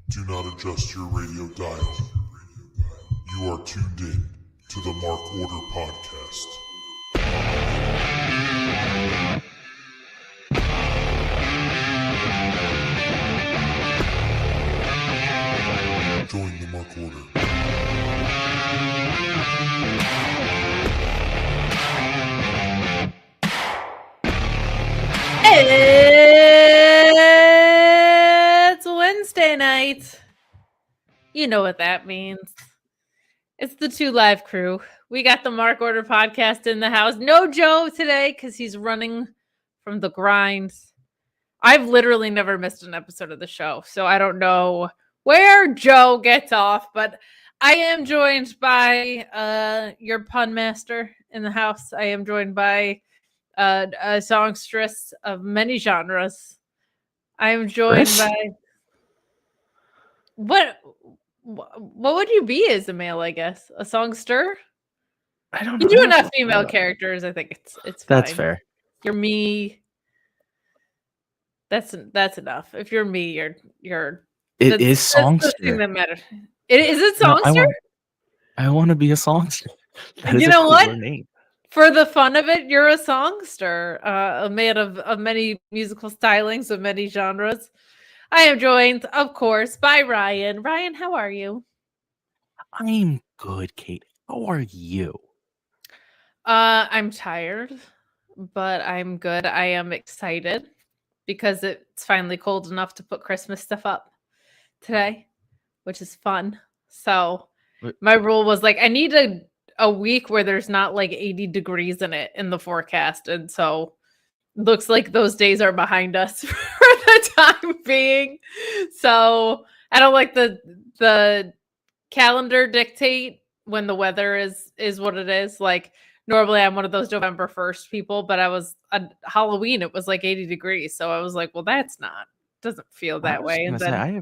Do not adjust your radio dial. You are tuned in to the Mark Order Podcast. Join the Mark Order. It's Wednesday night. You know what that means. It's the Two Live crew. We got the Mark Order Podcast in the house. No Joe today because he's running from the grind. I've literally never missed an episode of the show, so I don't know where Joe gets off, but I am joined by your pun master in the house. I am joined by a songstress of many genres. I am joined by what would you be as a male? I guess a songster. I don't know. You do enough female characters. I think it's fine. That's fair. You're me. That's enough. If you're me, you're. It is songster. That's the thing that matters. Is it songster? No, I want to be a songster. You know what? Name. For the fun of it, you're a songster, a man of many musical stylings, of many genres. I am joined, of course, by Ryan. Ryan, how are you? I'm good, Kate. How are you? I'm tired, but I'm good. I am excited because it's finally cold enough to put Christmas stuff up today, which is fun. So my rule was like, I need a week where there's not like 80 degrees in it in the forecast. And so looks like those days are behind us for the time being. So I don't like the calendar dictate when the weather is what it is. Like normally I'm one of those November 1st people, but I was on Halloween, it was like 80 degrees. So I was like, well, doesn't feel that way. And then I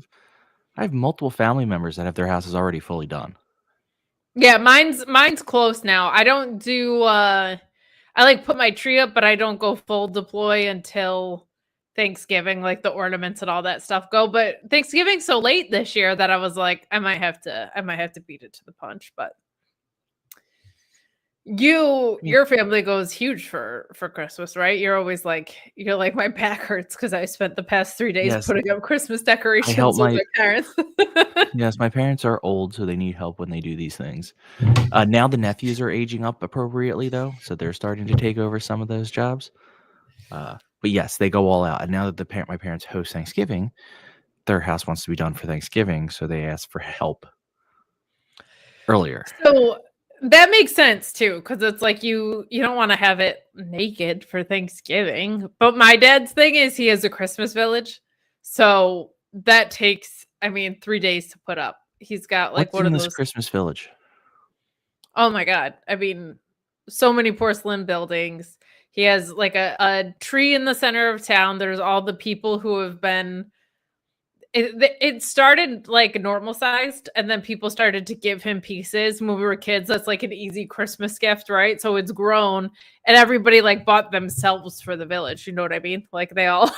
have multiple family members that have their houses already fully done. Yeah, mine's close now. I don't do I like put my tree up, but I don't go full deploy until Thanksgiving, like the ornaments and all that stuff go. But Thanksgiving's so late this year that I was like, I might have to beat it to the punch. But your family goes huge for Christmas, right? You're always like, my back hurts because I spent the past 3 days putting up Christmas decorations with my parents. Yes, my parents are old, so they need help when they do these things. Now the nephews are aging up appropriately, though, so they're starting to take over some of those jobs. But yes, they go all out. And now that my parents host Thanksgiving, their house wants to be done for Thanksgiving, so they ask for help earlier. So that makes sense too, because it's like you don't want to have it naked for Thanksgiving. But my dad's thing is he has a Christmas village, so that takes 3 days to put up. He's got like what's in this Christmas village? Oh my god! So many porcelain buildings. He has like a tree in the center of town. There's all the people who have been. It started like normal sized, and then people started to give him pieces when we were kids. That's like an easy Christmas gift, right? So it's grown, and everybody like bought themselves for the village. You know what I mean? Like they all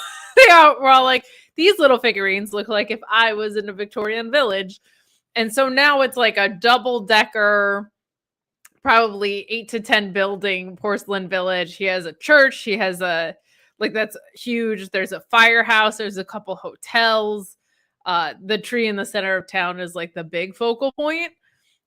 were all like, these little figurines look like if I was in a Victorian village. And so now it's like a double decker, probably 8 to 10 building porcelain village. He has a church. He has that's huge. There's a firehouse. There's a couple hotels. The tree in the center of town is like the big focal point.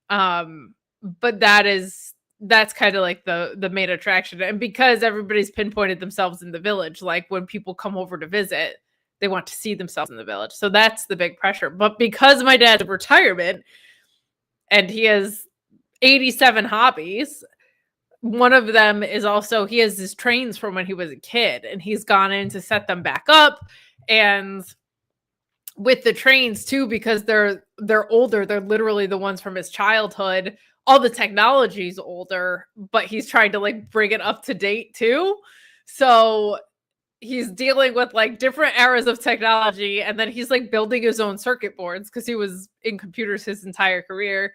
But that's kind of like the main attraction. And because everybody's pinpointed themselves in the village, like when people come over to visit, they want to see themselves in the village. So that's the big pressure. But because my dad's in retirement and he has 87 hobbies, one of them is also he has his trains from when he was a kid, and he's gone in to set them back up. And with the trains too, because they're older, they're literally the ones from his childhood. All the technology's older, but he's trying to like bring it up to date too. So he's dealing with like different eras of technology, and then he's like building his own circuit boards because he was in computers his entire career.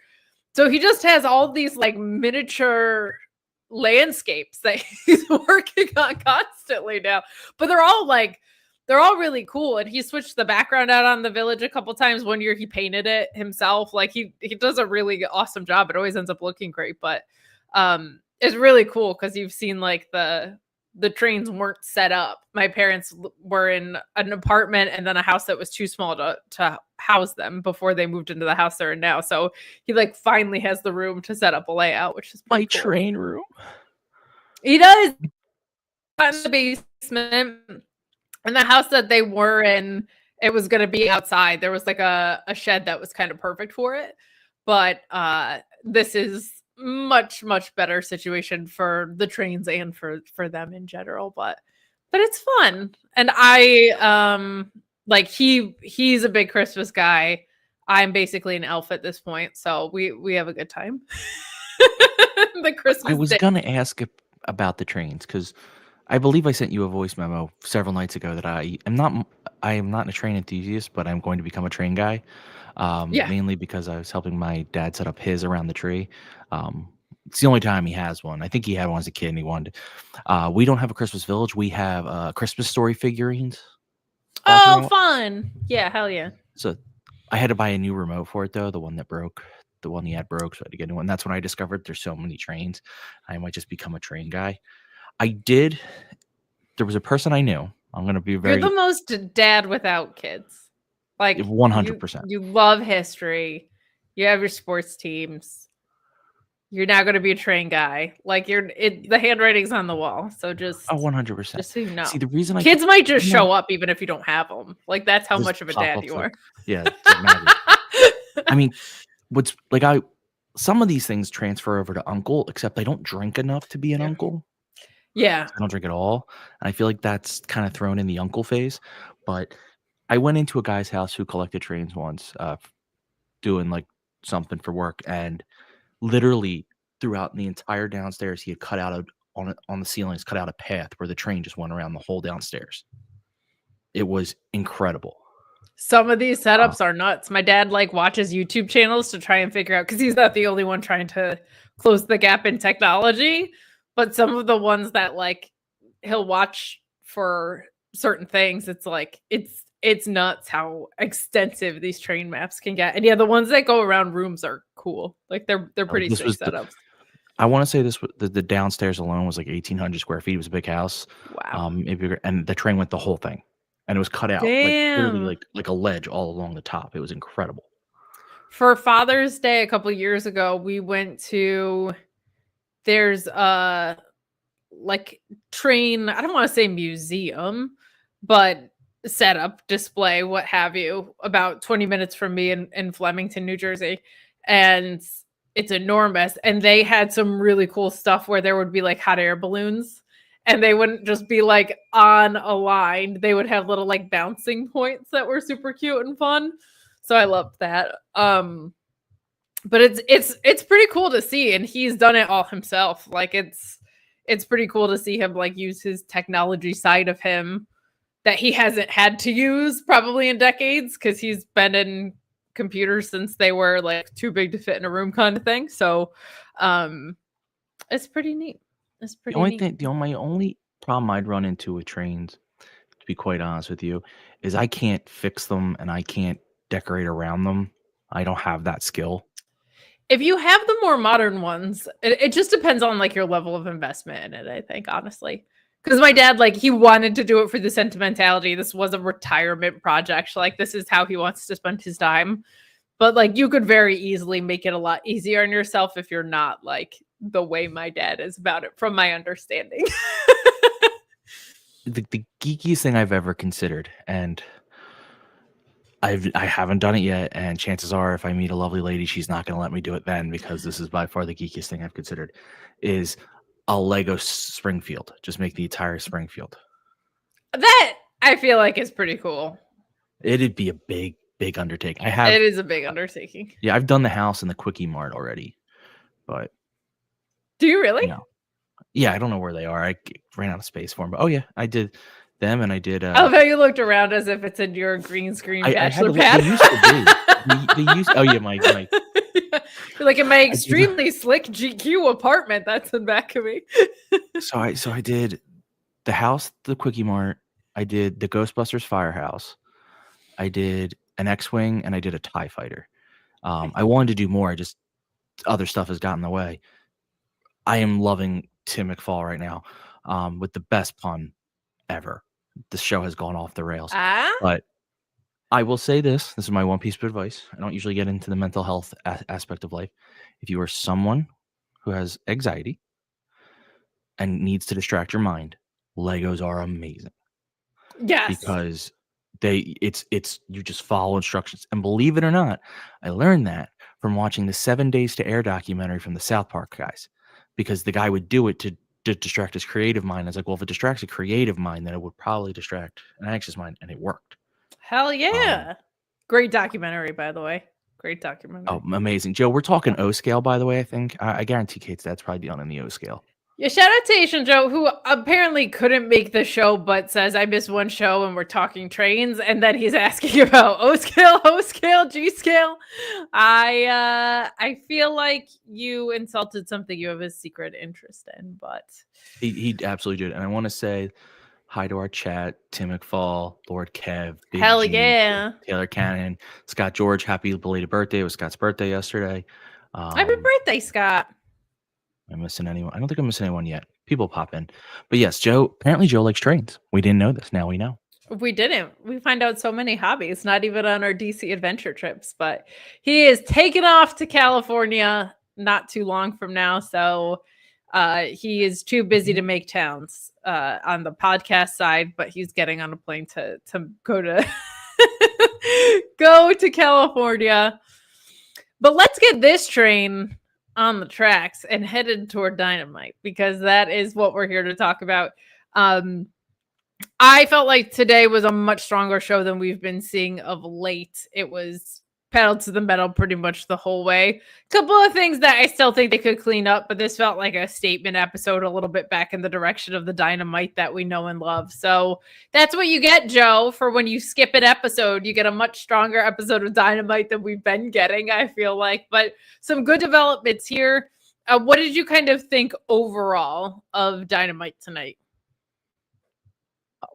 So he just has all these like miniature landscapes that he's working on constantly now, but they're all like they're all really cool. And he switched the background out on the village a couple times. One year he painted it himself. Like he does a really awesome job. It always ends up looking great, but it's really cool because you've seen like the trains weren't set up. My parents were in an apartment and then a house that was too small to house them before they moved into the house they're in now. So he like finally has the room to set up a layout, which is My cool. train room. He does. In the basement. And the house that they were in, it was going to be outside. There was like a shed that was kind of perfect for it. But this is much better situation for the trains and for them in general, but it's fun. And I like he's a big Christmas guy. I'm basically an elf at this point, so we have a good time. The Christmas I was day. gonna ask about the trains because I believe I sent you a voice memo several nights ago that I am not a train enthusiast, but I'm going to become a train guy. Mainly because I was helping my dad set up his around the tree. It's the only time he has one. I think he had one as a kid and he wanted. We don't have a Christmas village. We have Christmas story figurines. Oh, fun! Yeah, hell yeah. So I had to buy a new remote for it though. The one that broke, the one he had broke, so I had to get a new one. That's when I discovered there's so many trains. I might just become a train guy. There was a person I knew. I'm going to be very. You're the most dad without kids. Like 100%. You love history. You have your sports teams. You're now going to be a train guy. Like the handwriting's on the wall. So just 100%. Just so you know. See, the reason kids might just show up even if you don't have them. Like that's how Just much of a pop dad up you like- are. Yeah. I mean, some of these things transfer over to uncle, except I don't drink enough to be an uncle. Yeah. I don't drink at all. And I feel like that's kind of thrown in the uncle phase. But I went into a guy's house who collected trains once, doing like something for work, and literally throughout the entire downstairs, he had cut out on the ceilings, cut out a path where the train just went around the whole downstairs. It was incredible. Some of these setups are nuts. My dad like watches YouTube channels to try and figure out, because he's not the only one trying to close the gap in technology, but some of the ones that like he'll watch for certain things, it's like it's nuts how extensive these train maps can get. And yeah, the ones that go around rooms are cool. Like they're pretty sick setups. I want to say the downstairs alone was like 1,800 square feet. It was a big house. Wow. And the train went the whole thing, and it was cut out Damn. like a ledge all along the top. It was incredible. For Father's Day a couple years ago, we went to there's a like train, I don't want to say museum, but setup, display, what have you, about 20 minutes from me in Flemington, New Jersey. And it's enormous. And they had some really cool stuff where there would be like hot air balloons, and they wouldn't just be like on a line. They would have little like bouncing points that were super cute and fun. So I loved that. But it's pretty cool to see, and he's done it all himself. Like it's pretty cool to see him like use his technology side of him that he hasn't had to use probably in decades, because he's been in computers since they were like too big to fit in a room kind of thing. So it's pretty neat. It's pretty neat. My only problem I'd run into with trains, to be quite honest with you, is I can't fix them and I can't decorate around them. I don't have that skill. If you have the more modern ones, it just depends on like your level of investment in it, I think, honestly. Because my dad, like, he wanted to do it for the sentimentality. This was a retirement project. Like, this is how he wants to spend his time. But like, you could very easily make it a lot easier on yourself if you're not like the way my dad is about it, from my understanding. The geekiest thing I've ever considered, and I haven't done it yet, and chances are if I meet a lovely lady, she's not going to let me do it then, because this is by far the geekiest thing I've considered, is a Lego Springfield. Just make the entire Springfield. That I feel like is pretty cool. It'd be a big undertaking. It is a big undertaking. Yeah, I've done the house and the Quickie Mart already, but do you really? No. Yeah, I don't know where they are. I ran out of space for them, but oh yeah, I did them, and I did. I love how you looked around as if it's in your green screen bachelor pad. They used to be. They used. Oh yeah, my. You're like in my extremely slick GQ apartment that's in back of me. So I did the house, the Quickie Mart. I did the Ghostbusters Firehouse. I did an X-Wing, and I did a TIE Fighter. I wanted to do more. Just other stuff has gotten in the way. I am loving Tim McFall right now with the best pun ever. The show has gone off the rails. But I will say this. This is my one piece of advice. I don't usually get into the mental health aspect of life. If you are someone who has anxiety and needs to distract your mind, Legos are amazing. Yes. Because it's you just follow instructions. And believe it or not, I learned that from watching the 7 Days to Air documentary from the South Park guys. Because the guy would do it to distract his creative mind. I was like, well, if it distracts a creative mind, then it would probably distract an anxious mind. And it worked. Hell yeah. Great documentary, by the way. Great documentary. Oh, amazing. Joe, we're talking O scale, by the way, I think. I guarantee Kate's dad's probably on in the O scale. Yeah, shout out to Asian Joe, who apparently couldn't make the show, but says, I missed one show and we're talking trains. And then he's asking about O scale, G scale. I feel like you insulted something you have a secret interest in, but he absolutely did. And I want to say hi to our chat, Tim McFall, Lord Kev, Big hell G, yeah. Taylor Cannon, Scott George. Happy belated birthday. It was Scott's birthday yesterday. Happy birthday, Scott. Am I missing anyone? I don't think I'm missing anyone yet. People pop in. But yes, apparently Joe likes trains. We didn't know this. Now we know. We didn't. We find out so many hobbies, not even on our DC adventure trips, but he is taking off to California not too long from now. So he is too busy to make towns on the podcast side, but he's getting on a plane to go to go to California. But let's get this train on the tracks and headed toward Dynamite, because that is what we're here to talk about. I felt like today was a much stronger show than we've been seeing of late. It was pedal to the metal pretty much the whole way. Couple of things that I still think they could clean up, but this felt like a statement episode, a little bit back in the direction of the Dynamite that we know and love. So that's what you get, Joe, for when you skip an episode. You get a much stronger episode of Dynamite than we've been getting, I feel like. But some good developments here. What did you kind of think overall of Dynamite tonight?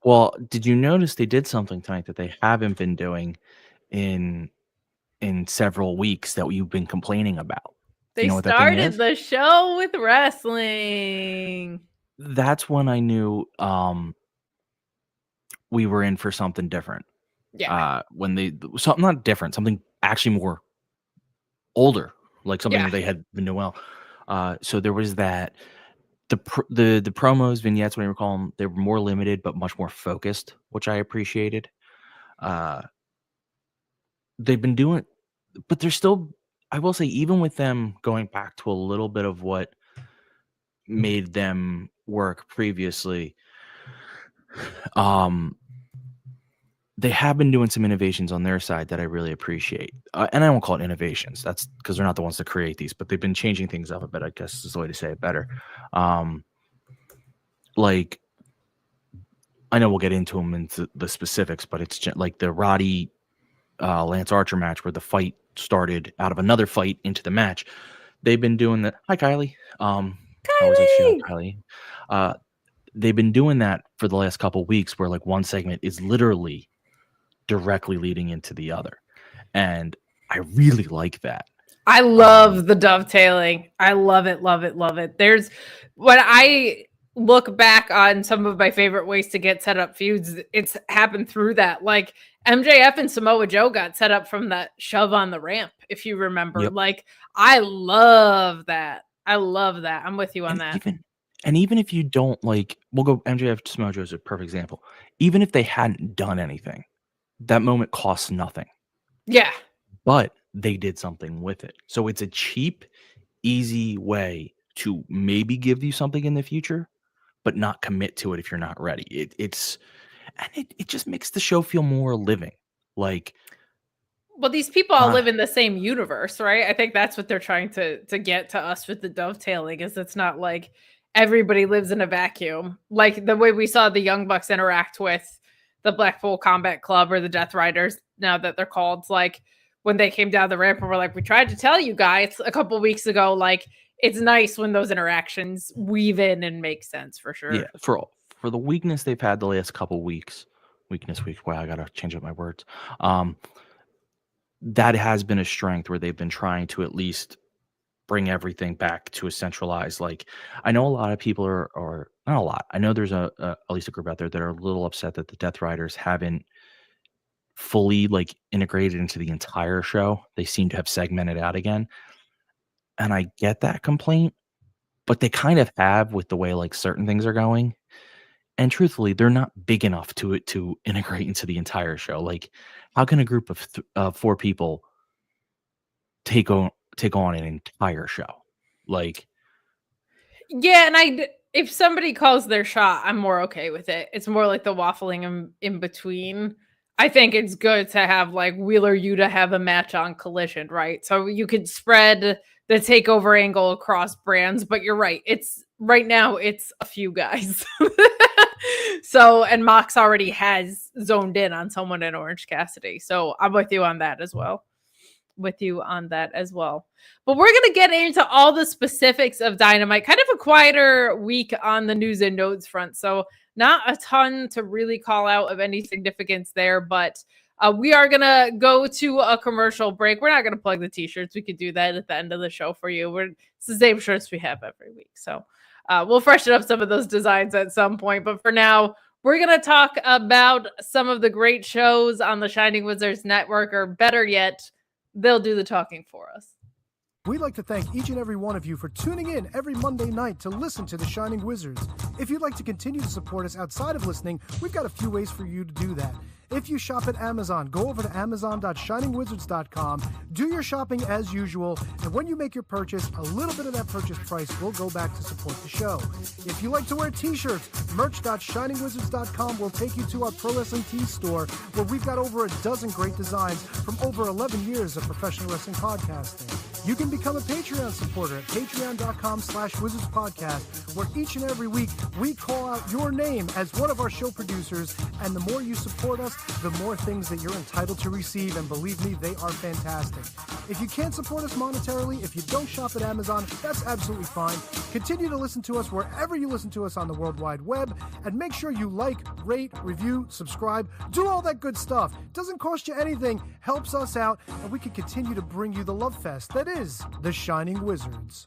Well, did you notice they did something tonight that they haven't been doing in several weeks that you've been complaining about? They you know what that thing started is? the show with wrestling. That's when I knew we were in for something different. Yeah. When something not different, something actually more older, like something that they had been doing well. So there was that. The promos, vignettes, whatever you call them, they were more limited but much more focused, which I appreciated. They've been doing, but they're still, I will say, even with them going back to a little bit of what made them work previously, they have been doing some innovations on their side that I really appreciate. And I won't call it innovations. That's because they're not the ones that create these, but they've been changing things up a bit, I guess is the way to say it better. Like, I know we'll get into them into the specifics, but it's just like the Roddy Lance Archer match where the fight started out of another fight into the match. They've been doing that. Hi, Kylie. Kylie. They've been doing that for the last couple of weeks where like one segment is literally directly leading into the other. And I really like that. I love the dovetailing. I love it, love it, love it. There's when I look back on some of my favorite ways to get set up feuds, it's happened through that. Like MJF and Samoa Joe got set up from that shove on the ramp, if you remember. Yep. Like, I love that. I love that. I'm with you on that. Even if you don't like, we'll go MJF to Samoa Joe is a perfect example. Even if they hadn't done anything, that moment costs nothing. Yeah. But they did something with it. So it's a cheap, easy way to maybe give you something in the future, but not commit to it if you're not ready. It just makes the show feel more living. Like, well, these people all live in the same universe, right? I think that's what they're trying to get to us with the dovetailing, is it's not like everybody lives in a vacuum. Like the way we saw the Young Bucks interact with the Blackpool Combat Club or the Death Riders, now that they're called, like when they came down the ramp and were like, we tried to tell you guys a couple weeks ago, like it's nice when those interactions weave in and make sense for sure. Yeah, for the weakness they've had the last couple weeks weakness week. Wow, I gotta change up my words. That has been a strength where they've been trying to at least bring everything back to a centralized. Like, I know a lot of people are not a lot. I know there's at least a group out there that are a little upset that the Death Riders haven't fully like integrated into the entire show. They seem to have segmented out again, and I get that complaint, but they kind of have with the way like certain things are going. And truthfully, they're not big enough to integrate into the entire show. Like, how can a group of 4 people take on an entire show? Like, Yeah, and if somebody calls their shot, I'm more okay with it. It's more like the waffling in between. I think it's good to have like Wheeler Yuta have a match on Collision, right? So you could spread the takeover angle across brands, but you're right. It's right now it's a few guys. So, and Mox already has zoned in on someone in Orange Cassidy. So I'm with you on that as well. But we're going to get into all the specifics of Dynamite. Kind of a quieter week on the news and notes front. So not a ton to really call out of any significance there, but we are going to go to a commercial break. We're not going to plug the t-shirts. We could do that at the end of the show for you. It's the same shirts we have every week. So we'll freshen up some of those designs at some point. But for now, we're going to talk about some of the great shows on the Shining Wizards Network, or better yet, they'll do the talking for us. We'd like to thank each and every one of you for tuning in every Monday night to listen to The Shining Wizards. If you'd like to continue to support us outside of listening, we've got a few ways for you to do that. If you shop at Amazon, go over to amazon.shiningwizards.com, do your shopping as usual, and when you make your purchase, a little bit of that purchase price will go back to support the show. If you like to wear t-shirts, merch.shiningwizards.com will take you to our Pro Wrestling Tees store, where we've got over a dozen great designs from over 11 years of professional wrestling podcasting. You can become a Patreon supporter at patreon.com/wizardspodcast, where each and every week we call out your name as one of our show producers, and the more you support us, the more things that you're entitled to receive, and believe me, they are fantastic. If you can't support us monetarily, if you don't shop at Amazon, that's absolutely fine. Continue to listen to us wherever you listen to us on the World Wide Web, and make sure you like, rate, review, subscribe, do all that good stuff. Doesn't cost you anything, helps us out, and we can continue to bring you the love fest that is The Shining Wizards.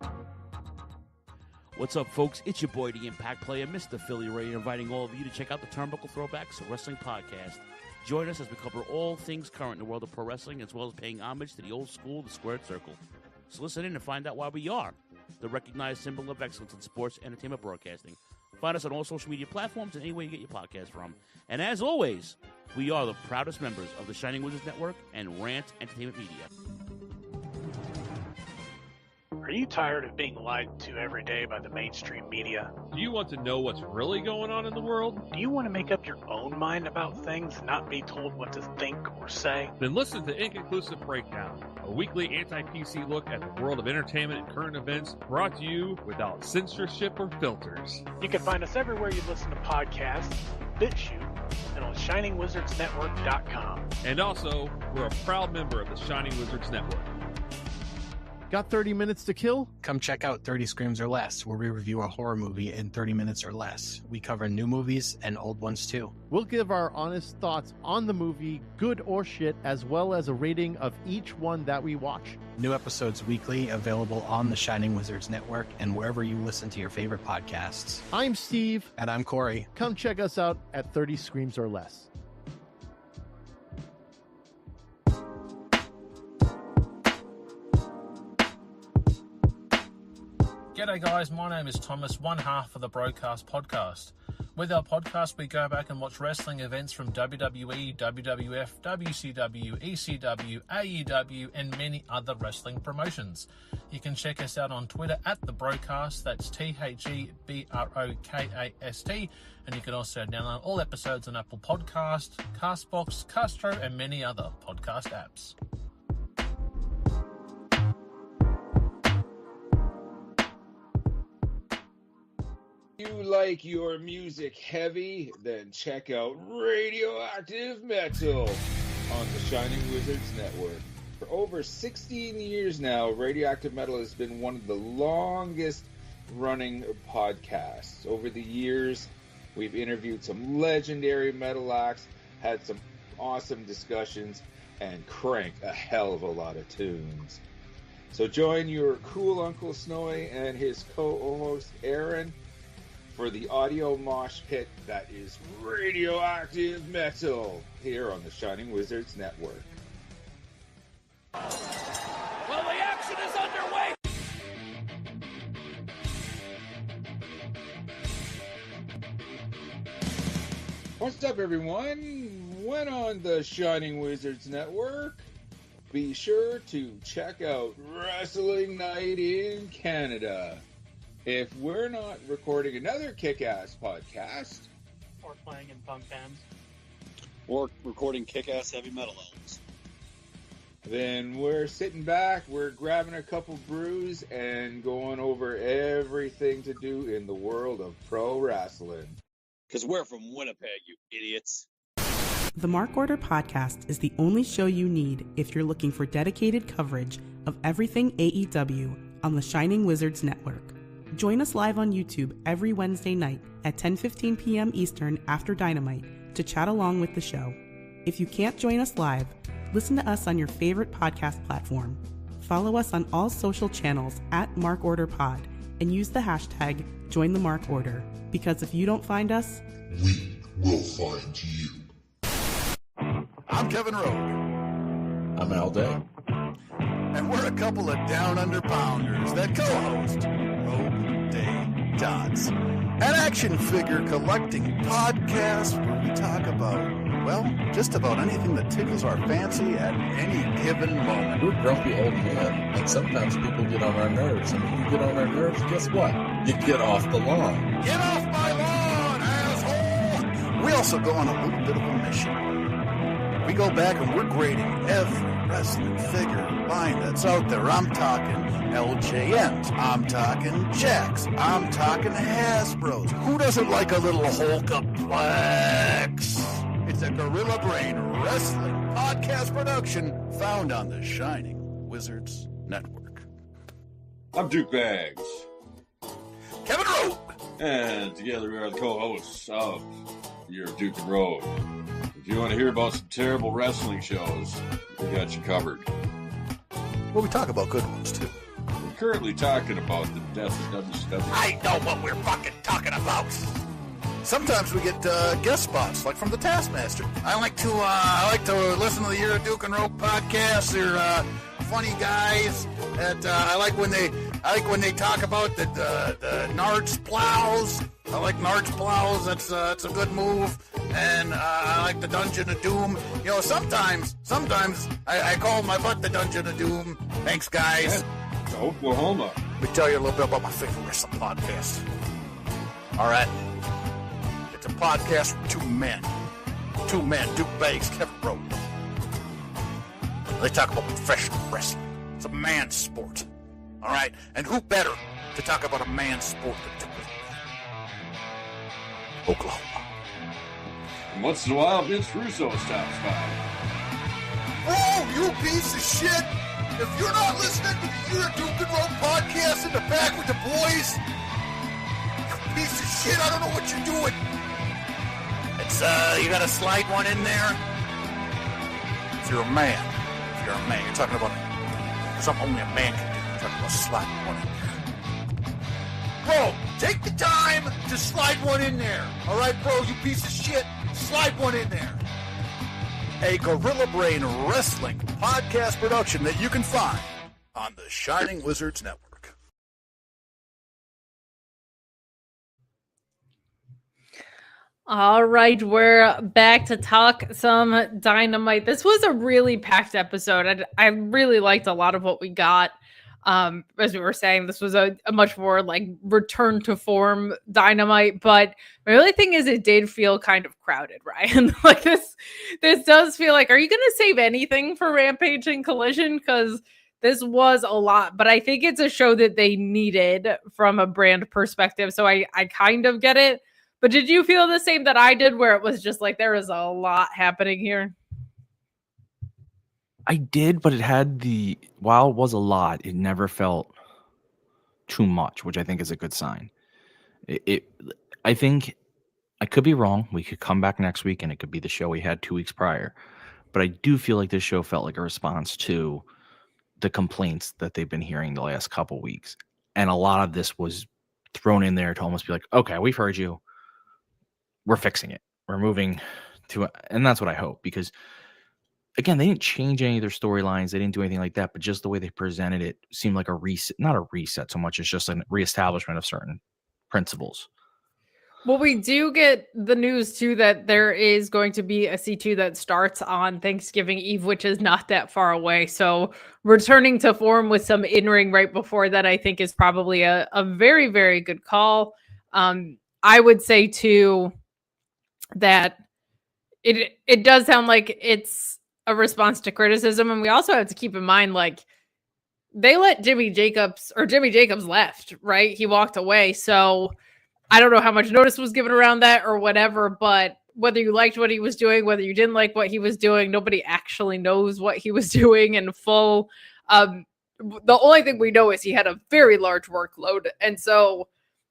What's up, folks? It's your boy, the Impact Player, Mr. Philly Ray, inviting all of you to check out the Turnbuckle Throwbacks Wrestling Podcast. Join us as we cover all things current in the world of pro wrestling, as well as paying homage to the old school, the squared circle. So listen in and find out why we are the recognized symbol of excellence in sports entertainment broadcasting. Find us on all social media platforms and anywhere you get your podcast from. And as always, we are the proudest members of the Shining Wizards Network and Rant Entertainment Media. Are you tired of being lied to every day by the mainstream media? Do you want to know what's really going on in the world? Do you want to make up your own mind about things and not be told what to think or say? Then listen to Inconclusive Breakdown, a weekly anti-PC look at the world of entertainment and current events, brought to you without censorship or filters. You can find us everywhere you listen to podcasts, BitChute, and on ShiningWizardsNetwork.com. And also, we're a proud member of the Shining Wizards Network. Got 30 minutes to kill? Come check out 30 Screams or Less, where we review a horror movie in 30 minutes or less. We cover new movies and old ones too. We'll give our honest thoughts on the movie, good or shit, as well as a rating of each one that we watch. New episodes weekly, available on the Shining Wizards Network and wherever you listen to your favorite podcasts. I'm Steve. And I'm Corey. Come check us out at 30 Screams or Less. G'day guys, my name is Thomas, one half of the Broadcast Podcast. With our podcast, we go back and watch wrestling events from WWE, WWF, WCW, ECW, AEW, and many other wrestling promotions. You can check us out on Twitter at The Broadcast, that's TheBrokast, and you can also download all episodes on Apple Podcast, Castbox, Castro, and many other podcast apps. If you like your music heavy, then check out Radioactive Metal on the Shining Wizards Network. For over 16 years now, Radioactive Metal has been one of the longest running podcasts. Over the years, we've interviewed some legendary metal acts, had some awesome discussions, and cranked a hell of a lot of tunes. So join your cool Uncle Snowy and his co-host Aaron for the audio mosh pit that is radioactive metal here on the Shining Wizards Network. Well, the action is underway. What's up, everyone? When on the Shining Wizards Network, be sure to check out Wrestling Night in Canada. If we're not recording another kick-ass podcast, Or playing in punk bands. Or recording kick-ass heavy metal albums. then we're sitting back, we're grabbing a couple brews, and going over everything to do in the world of pro wrestling. Because we're from Winnipeg, you idiots. The Mark Order Podcast is the only show you need if you're looking for dedicated coverage of everything AEW on the Shining Wizards Network. Join us live on YouTube every Wednesday night at 10:15 p.m. Eastern after Dynamite to chat along with the show. If you can't join us live, listen to us on your favorite podcast platform. Follow us on all social channels at MarkOrderPod and use the hashtag #JoinTheMarkOrder, because if you don't find us, we will find you. I'm Kevin Rogue. I'm Al Day. And we're a couple of down under pounders that co-host Rogue Day Dots, an action figure collecting podcast where we talk about, well, just about anything that tickles our fancy at any given moment. We're grumpy old men, and sometimes people get on our nerves. And when you get on our nerves, guess what? You get off the lawn. Get off my lawn, asshole! We also go on a little bit of a mission. We go back and we're grading every wrestling figure line that's out there. I'm talking LJNs. I'm talking Jacks. I'm talking Hasbros. Who doesn't like a little Hulkaplex? It's a Gorilla Brain Wrestling podcast production found on the Shining Wizards Network. I'm Duke Bags. Kevin Rowe. And together we are the co-hosts of Your Duke and Road. If you want to hear about some terrible wrestling shows, we got you covered. Well, we talk about good ones, too. We're currently talking about the death of WCW. I know what we're fucking talking about. Sometimes we get guest spots, like from the Taskmaster. I like to listen to the Year of Duke and Rope podcast. They're funny guys. I like when they talk about the Nards plows. I like Nards plows. That's a good move. And I like the Dungeon of Doom. You know, sometimes I call my butt the Dungeon of Doom. Thanks, guys. Yeah, Oklahoma. Let me tell you a little bit about my favorite wrestling podcast. All right. It's a podcast from two men, Duke Bags, Kevin Rowe. They talk about professional wrestling. It's a man's sport, all right? And who better to talk about a man's sport than Duke? Oklahoma. And once in a while, Vince Russo stops by. Oh, you piece of shit! If you're not listening to the Year of Duke and Rope podcast in the back with the boys, you piece of shit, I don't know what you're doing. It's, you gotta slide one in there. If you're a man, you're talking about something only a man can do. You're talking about sliding one in there. Bro, take the time to slide one in there. All right, bro, you piece of shit, slide one in there. A Gorilla Brain Wrestling podcast production that you can find on the Shining Wizards Network. All right, we're back to talk some Dynamite. This was a really packed episode. I really liked a lot of what we got. As we were saying, this was a much more like return to form Dynamite, but my only thing is it did feel kind of crowded, Ryan. Like this does feel like, are you going to save anything for Rampage and Collision? Because this was a lot, but I think it's a show that they needed from a brand perspective. So I kind of get it. But did you feel the same that I did, where it was just like, there is a lot happening here? I did, but while it was a lot, it never felt too much, which I think is a good sign. I think I could be wrong. We could come back next week and it could be the show we had 2 weeks prior. But I do feel like this show felt like a response to the complaints that they've been hearing the last couple weeks. And a lot of this was thrown in there to almost be like, okay, we've heard you. We're fixing it. We're moving to, and that's what I hope, because again, they didn't change any of their storylines. They didn't do anything like that, but just the way they presented it seemed like a reset, not a reset so much as just a reestablishment of certain principles. Well, we do get the news too that there is going to be a C2 that starts on Thanksgiving Eve, which is not that far away. So returning to form with some in-ring right before that, I think is probably a very, very good call. I would say too that it does sound like it's a response to criticism. And we also have to keep in mind, like, they let Jimmy Jacobs left, right? He walked away. So I don't know how much notice was given around that or whatever, but whether you liked what he was doing, whether you didn't like what he was doing, nobody actually knows what he was doing in full. The only thing we know is he had a very large workload. And so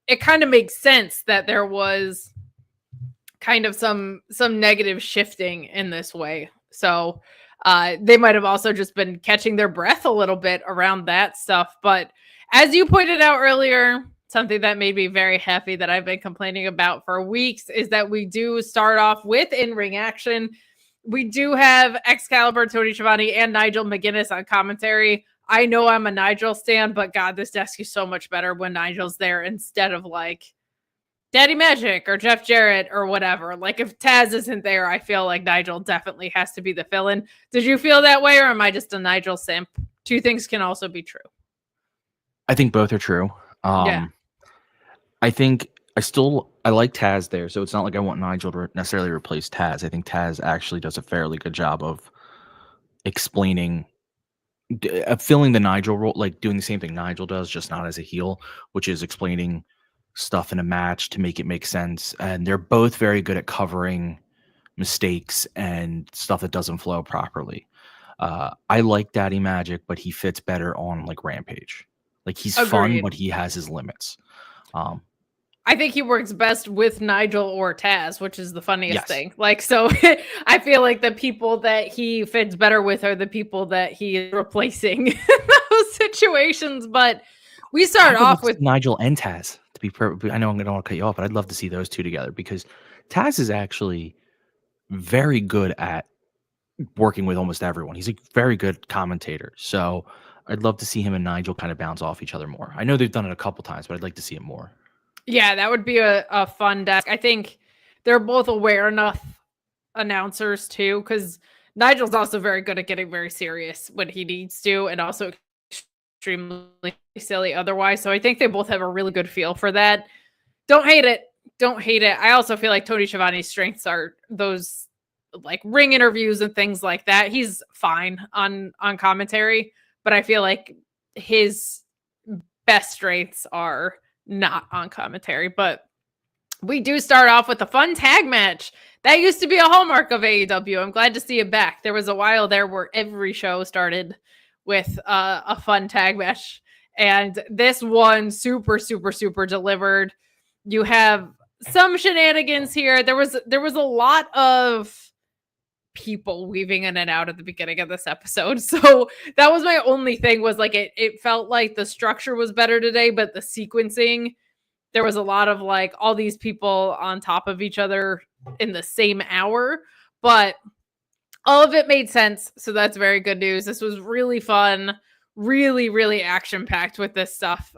it kind of makes sense that there was kind of some negative shifting in this way. So they might have also just been catching their breath a little bit around that stuff. But as you pointed out earlier, something that made me very happy that I've been complaining about for weeks is that we do start off with in-ring action. We do have Excalibur, Tony Schiavone, and Nigel McGuinness on commentary. I know I'm a Nigel stan, but God, this desk is so much better when Nigel's there instead of like Daddy Magic or Jeff Jarrett or whatever. Like if Taz isn't there, I feel like Nigel definitely has to be the fill-in. Did you feel that way, or am I just a Nigel simp? Two things can also be true. I think both are true. Yeah. I think I like Taz there, so it's not like I want Nigel to necessarily replace Taz. I think Taz actually does a fairly good job of explaining, filling the Nigel role, like doing the same thing Nigel does, just not as a heel, which is explaining stuff in a match to make it make sense. And they're both very good at covering mistakes and stuff that doesn't flow properly. I like Daddy Magic, but he fits better on like Rampage. Like he's fun, but he has his limits. I think he works best with Nigel or Taz, which is the funniest thing. Like, so I feel like the people that he fits better with are the people that he is replacing in those situations. But we start off with Nigel and Taz. To be perfect, I know I'm going to cut you off, but I'd love to see those two together because Taz is actually very good at working with almost everyone. He's a very good commentator. So I'd love to see him and Nigel kind of bounce off each other more. I know they've done it a couple times, but I'd like to see it more. Yeah, that would be a fun desk. I think they're both aware enough announcers too, because Nigel's also very good at getting very serious when he needs to, and also extremely silly otherwise. So I think they both have a really good feel for that. Don't hate it. Don't hate it. I also feel like Tony Schiavone's strengths are those like ring interviews and things like that. He's fine on commentary, but I feel like his best strengths are not on commentary. But we do start off with a fun tag match. That used to be a hallmark of AEW. I'm glad to see it back. There was a while there where every show started with a fun tag match. And this one super delivered. You have some shenanigans here. There was a lot of people weaving in and out at the beginning of this episode. So that was my only thing, was like it felt like the structure was better today, but the sequencing, there was a lot of like all these people on top of each other in the same hour, but all of it made sense. So that's very good news. This was really fun, really action packed with this stuff.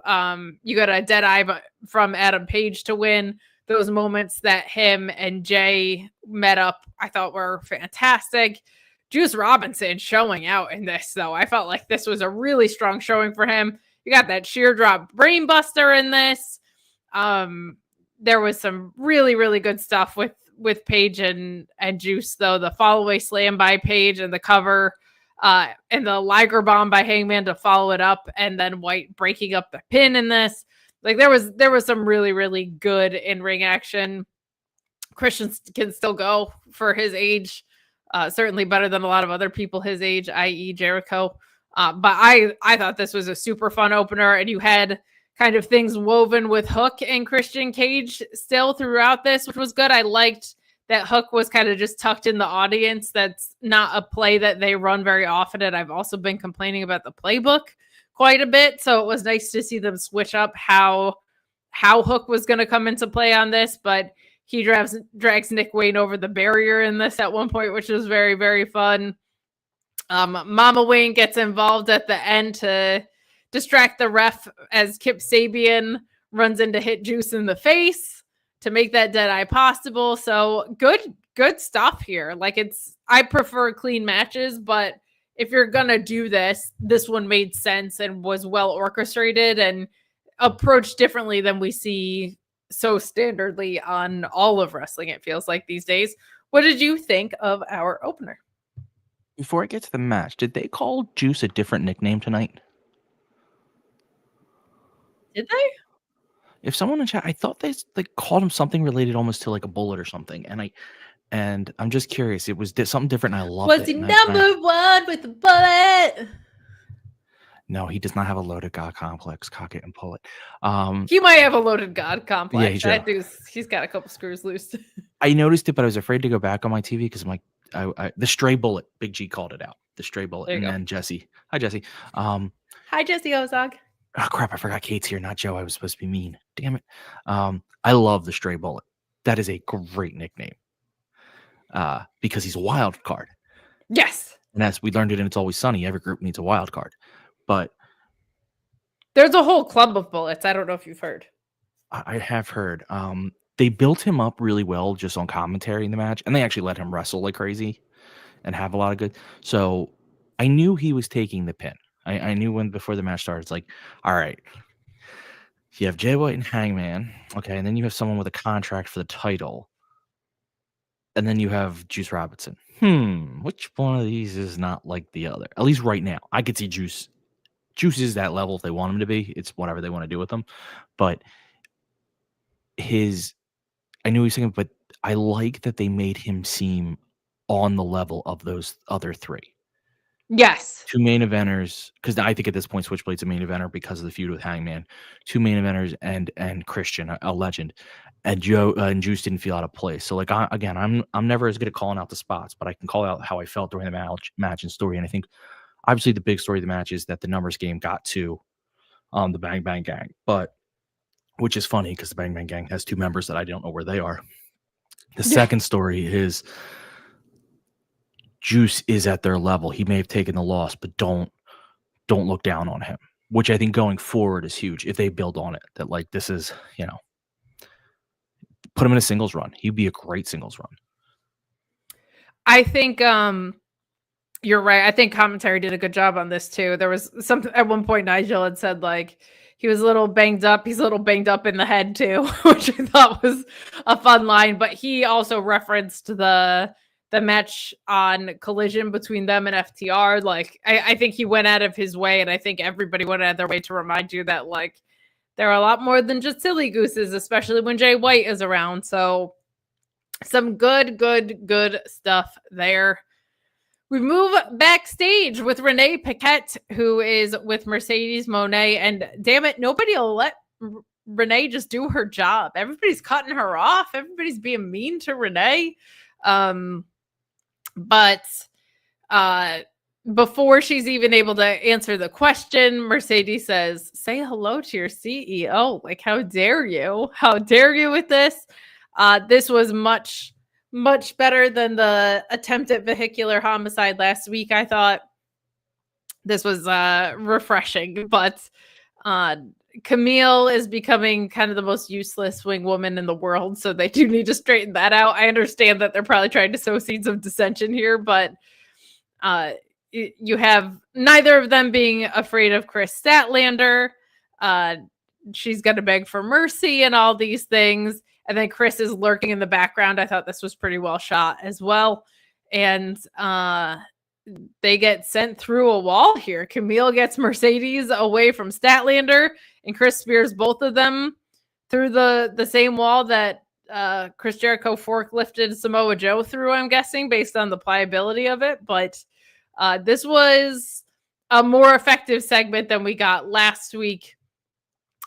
You got a dead eye from Adam Page to win. Those moments that him and Jay met up, I thought were fantastic. Juice Robinson showing out in this, though. I felt like this was a really strong showing for him. You got that sheer drop brain buster in this. There was some really good stuff with Page and Juice, though. The fall-away slam by Page and the cover, and the Liger bomb by Hangman to follow it up, and then White breaking up the pin in this. Like there was some really good in-ring action. Christian can still go for his age, certainly better than a lot of other people his age, i.e. Jericho. But I thought this was a super fun opener, and you had kind of things woven with Hook and Christian Cage still throughout this, which was good. I liked that Hook was kind of just tucked in the audience. That's not a play that they run very often, and I've also been complaining about the playbook quite a bit, so it was nice to see them switch up how Hook was going to come into play on this, but he drags Nick Wayne over the barrier in this at one point, which was very, very fun. Mama Wayne gets involved at the end to distract the ref as Kip Sabian runs in to hit Juice in the face to make that dead eye possible. So good stuff here. Like, I prefer clean matches, but if you're gonna do this one made sense and was well orchestrated and approached differently than we see so standardly on all of wrestling, it feels like these days. What did you think of our opener? Before I get to the match, did they call Juice a different nickname tonight? Did they? If someone in chat, I thought they called him something related almost to like a bullet or something, and I'm just curious. It was something different. And I love it. Was he number one with the bullet? No, he does not have a loaded god complex. Cock it and pull it. He might have a loaded god complex. Yeah, he's got a couple screws loose. I noticed it, but I was afraid to go back on my TV because I'm like, the stray bullet. Big G called it out. The stray bullet, and then Jesse. Hi, Jesse. Hi, Jesse Ozog. Oh crap! I forgot Kate's here, not Joe. I was supposed to be mean. Damn it. I love the stray bullet. That is a great nickname. Because he's a wild card. Yes. And as we learned it in It's Always Sunny, every group needs a wild card. But there's a whole club of bullets. I don't know if you've heard. I have heard. They built him up really well just on commentary in the match, and they actually let him wrestle like crazy and have a lot of good. So I knew he was taking the pin. I knew before the match started, it's like, all right, you have Jay White and Hangman, okay, and then you have someone with a contract for the title, and then you have Juice Robinson. Which one of these is not like the other? At least right now, I could see Juice. Juice is that level if they want him to be. It's whatever they want to do with him. But I knew he was thinking, but I like that they made him seem on the level of those other three. Yes. Two main eventers, because I think at this point Switchblade's a main eventer because of the feud with Hangman. Two main eventers and Christian, a legend, and Joe and Juice didn't feel out of place. So like I'm never as good at calling out the spots, but I can call out how I felt during the match and story. And I think obviously the big story of the match is that the numbers game got to the Bang Bang Gang, which is funny because the Bang Bang Gang has two members that I don't know where they are. The second story is Juice is at their level. He may have taken the loss, but don't look down on him, which I think going forward is huge if they build on it. That like this is, put him in a singles run. He'd be a great singles run. I think you're right. I think commentary did a good job on this too. There was something at one point Nigel had said like he was a little banged up. He's a little banged up in the head too, which I thought was a fun line. But he also referenced the match on Collision between them and FTR. Like I think he went out of his way, and I think everybody went out of their way to remind you that like there are a lot more than just silly gooses, especially when Jay White is around. So some good stuff there. We move backstage with Renee Paquette, who is with Mercedes Moné, and damn it, nobody will let Renee just do her job. Everybody's cutting her off. Everybody's being mean to Renee. But before she's even able to answer the question, Mercedes says, say hello to your CEO. Like, how dare you? How dare you with this? This was much better than the attempt at vehicular homicide last week. I thought this was refreshing, but Camille is becoming kind of the most useless wing woman in the world, so they do need to straighten that out. I understand that they're probably trying to sow seeds of dissension here, but you have neither of them being afraid of Chris Statlander. She's going to beg for mercy and all these things, and then Chris is lurking in the background. I thought this was pretty well shot as well, and they get sent through a wall here. Camille gets Mercedes away from Statlander, and Chris spears both of them through the same wall that Chris Jericho forklifted Samoa Joe through, I'm guessing, based on the pliability of it. But this was a more effective segment than we got last week.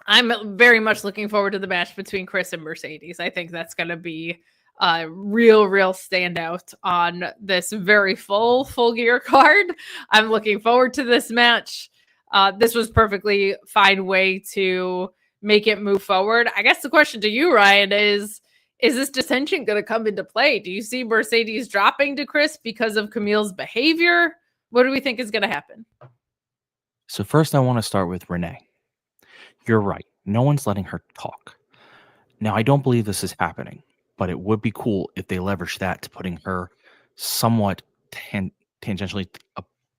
I'm very much looking forward to the match between Chris and Mercedes. I think that's going to be a real standout on this very full gear card. I'm looking forward to this match. This was perfectly fine way to make it move forward. I guess the question to you, Ryan, is this dissension going to come into play? Do you see Mercedes dropping to Chris because of Camille's behavior? What do we think is going to happen? So first I want to start with Renee. You're right. No one's letting her talk. Now, I don't believe this is happening, but it would be cool if they leverage that to putting her somewhat tangentially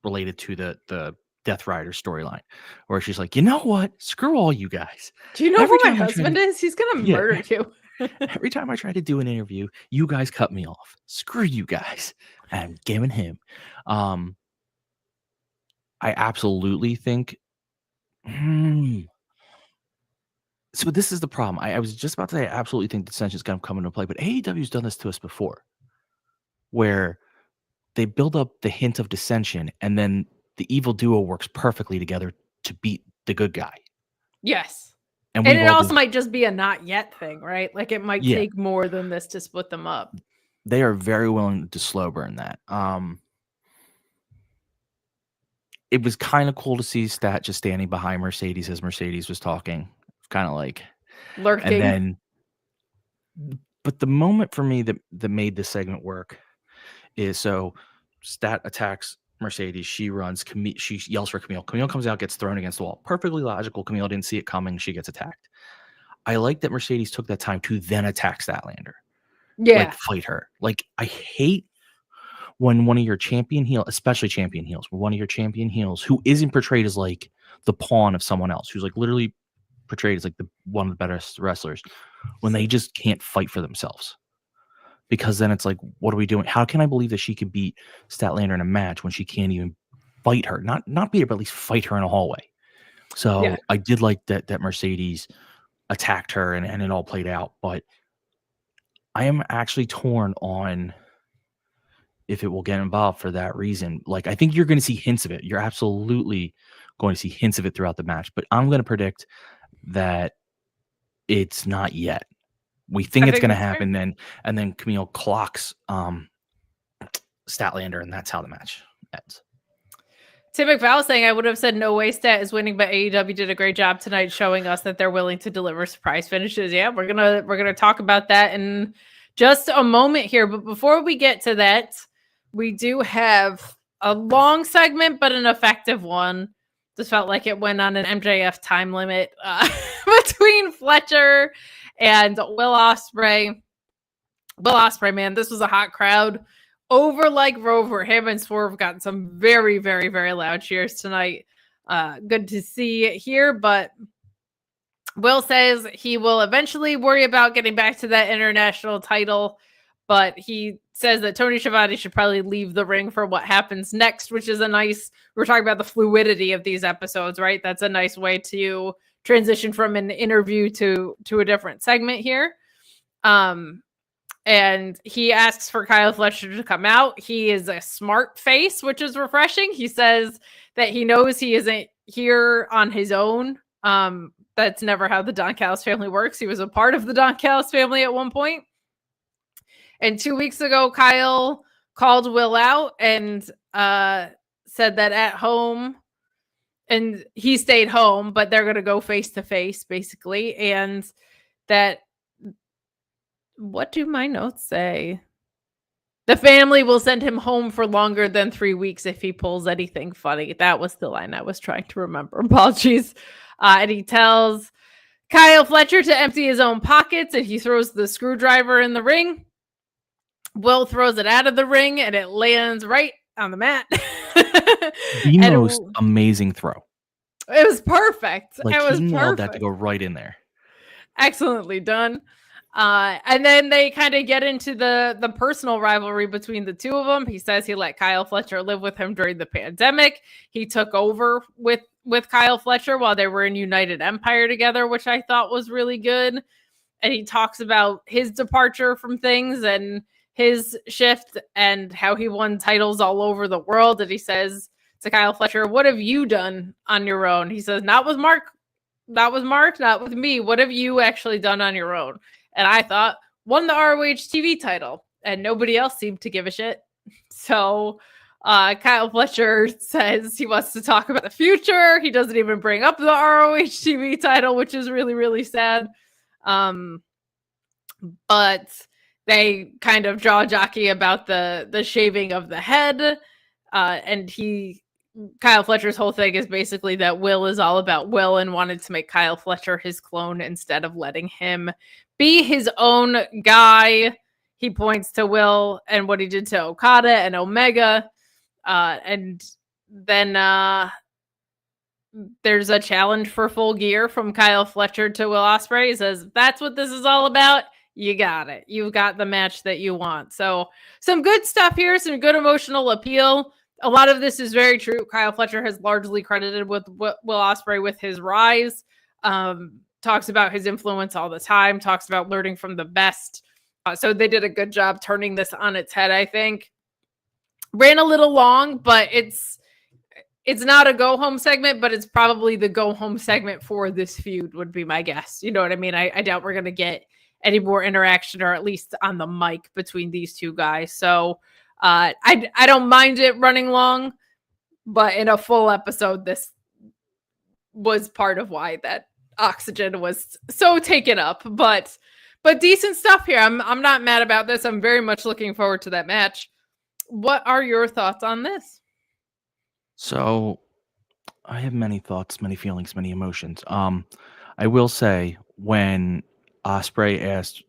related to the Death Rider storyline, where she's like, you know what? Screw all you guys. Do you know who my husband is? He's going to murder you. Every time I try to do an interview, you guys cut me off. Screw you guys. I'm giving him. I absolutely think... So this is the problem. I was just about to say I absolutely think dissension is going to come into play, but AEW's done this to us before, where they build up the hint of dissension, and then the evil duo works perfectly together to beat the good guy. Yes. And it also might just be a not yet thing, right? Like it might Yeah. take more than this to split them up. They are very willing to slow burn that. It was kind of cool to see Stat just standing behind Mercedes as Mercedes was talking. Kind of like lurking. And then, but the moment for me that made this segment work is so Stat attacks Mercedes. She runs. She yells for Camille. Camille comes out, gets thrown against the wall. Perfectly logical. Camille didn't see it coming. She gets attacked. I like that Mercedes took that time to then attack Statlander. Yeah. Like fight her. Like I hate when one of your champion heels, especially champion heels, one of your champion heels who isn't portrayed as like the pawn of someone else, who's like literally portrayed as like one of the best wrestlers, when they just can't fight for themselves. Because then it's like, what are we doing? How can I believe that she could beat Statlander in a match when she can't even fight her? Not beat her, but at least fight her in a hallway. So yeah. I did like that Mercedes attacked her and it all played out. But I am actually torn on if it will get involved for that reason. Like, I think you're going to see hints of it. You're absolutely going to see hints of it throughout the match. But I'm going to predict that it's not yet. We think it's going to happen then, and then Camille clocks Statlander, and that's how the match ends. Tim McVal saying, I would have said no way Stat is winning, but AEW did a great job tonight showing us that they're willing to deliver surprise finishes. Yeah, we're gonna talk about that in just a moment here. But before we get to that, we do have a long segment, but an effective one. Just felt like it went on an MJF time limit between Fletcher and Will Ospreay. Will Ospreay, man, this was a hot crowd. Over like Rover, him and Swerve got some very, very, very loud cheers tonight. Good to see here, but Will says he will eventually worry about getting back to that international title, but he says that Tony Schiavone should probably leave the ring for what happens next, which is a nice, we're talking about the fluidity of these episodes, right? That's a nice way to transition from an interview to a different segment here. And he asks for Kyle Fletcher to come out. He is a smart face, which is refreshing. He says that he knows he isn't here on his own. That's never how the Don Callis family works. He was a part of the Don Callis family at one point. And 2 weeks ago, Kyle called Will out and said that at home, and he stayed home, but they're going to go face to face, basically. And that, what do my notes say? The family will send him home for longer than 3 weeks if he pulls anything funny. That was the line I was trying to remember. Apologies. And he tells Kyle Fletcher to empty his own pockets, and he throws the screwdriver in the ring. Will throws it out of the ring, and it lands right on the mat. The most amazing throw. It was perfect. Like, it was he nailed perfect. that to go right in there. Excellently done. And then they kind of get into the personal rivalry between the two of them. He says he let Kyle Fletcher live with him during the pandemic. He took over with Kyle Fletcher while they were in United Empire together, which I thought was really good. And he talks about his departure from things and his shift and how he won titles all over the world. And he says to Kyle Fletcher, what have you done on your own? He says, not with Mark not with Mark, not with me. What have you actually done on your own? And I thought, won the ROH TV title, and nobody else seemed to give a shit. So Kyle Fletcher says he wants to talk about the future. He doesn't even bring up the ROH TV title, which is really, really sad. But they kind of jaw jockey about the shaving of the head. And Kyle Fletcher's whole thing is basically that Will is all about Will and wanted to make Kyle Fletcher his clone instead of letting him be his own guy. He points to Will and what he did to Okada and Omega. And then there's a challenge for Full Gear from Kyle Fletcher to Will Ospreay. He says, that's what this is all about. You got it. You've got the match that you want. So some good stuff here, some good emotional appeal. A lot of this is very true. Kyle Fletcher has largely credited with Will Ospreay with his rise. Talks about his influence all the time. Talks about learning from the best. So they did a good job turning this on its head, I think. Ran a little long, but it's not a go-home segment, but it's probably the go-home segment for this feud would be my guess. You know what I mean? I doubt we're going to get any more interaction, or at least on the mic, between these two guys. So I don't mind it running long, but in a full episode, this was part of why that oxygen was so taken up. But decent stuff here. I'm not mad about this. I'm very much looking forward to that match. What are your thoughts on this? So I have many thoughts, many feelings, many emotions. I will say, when Ospreay asked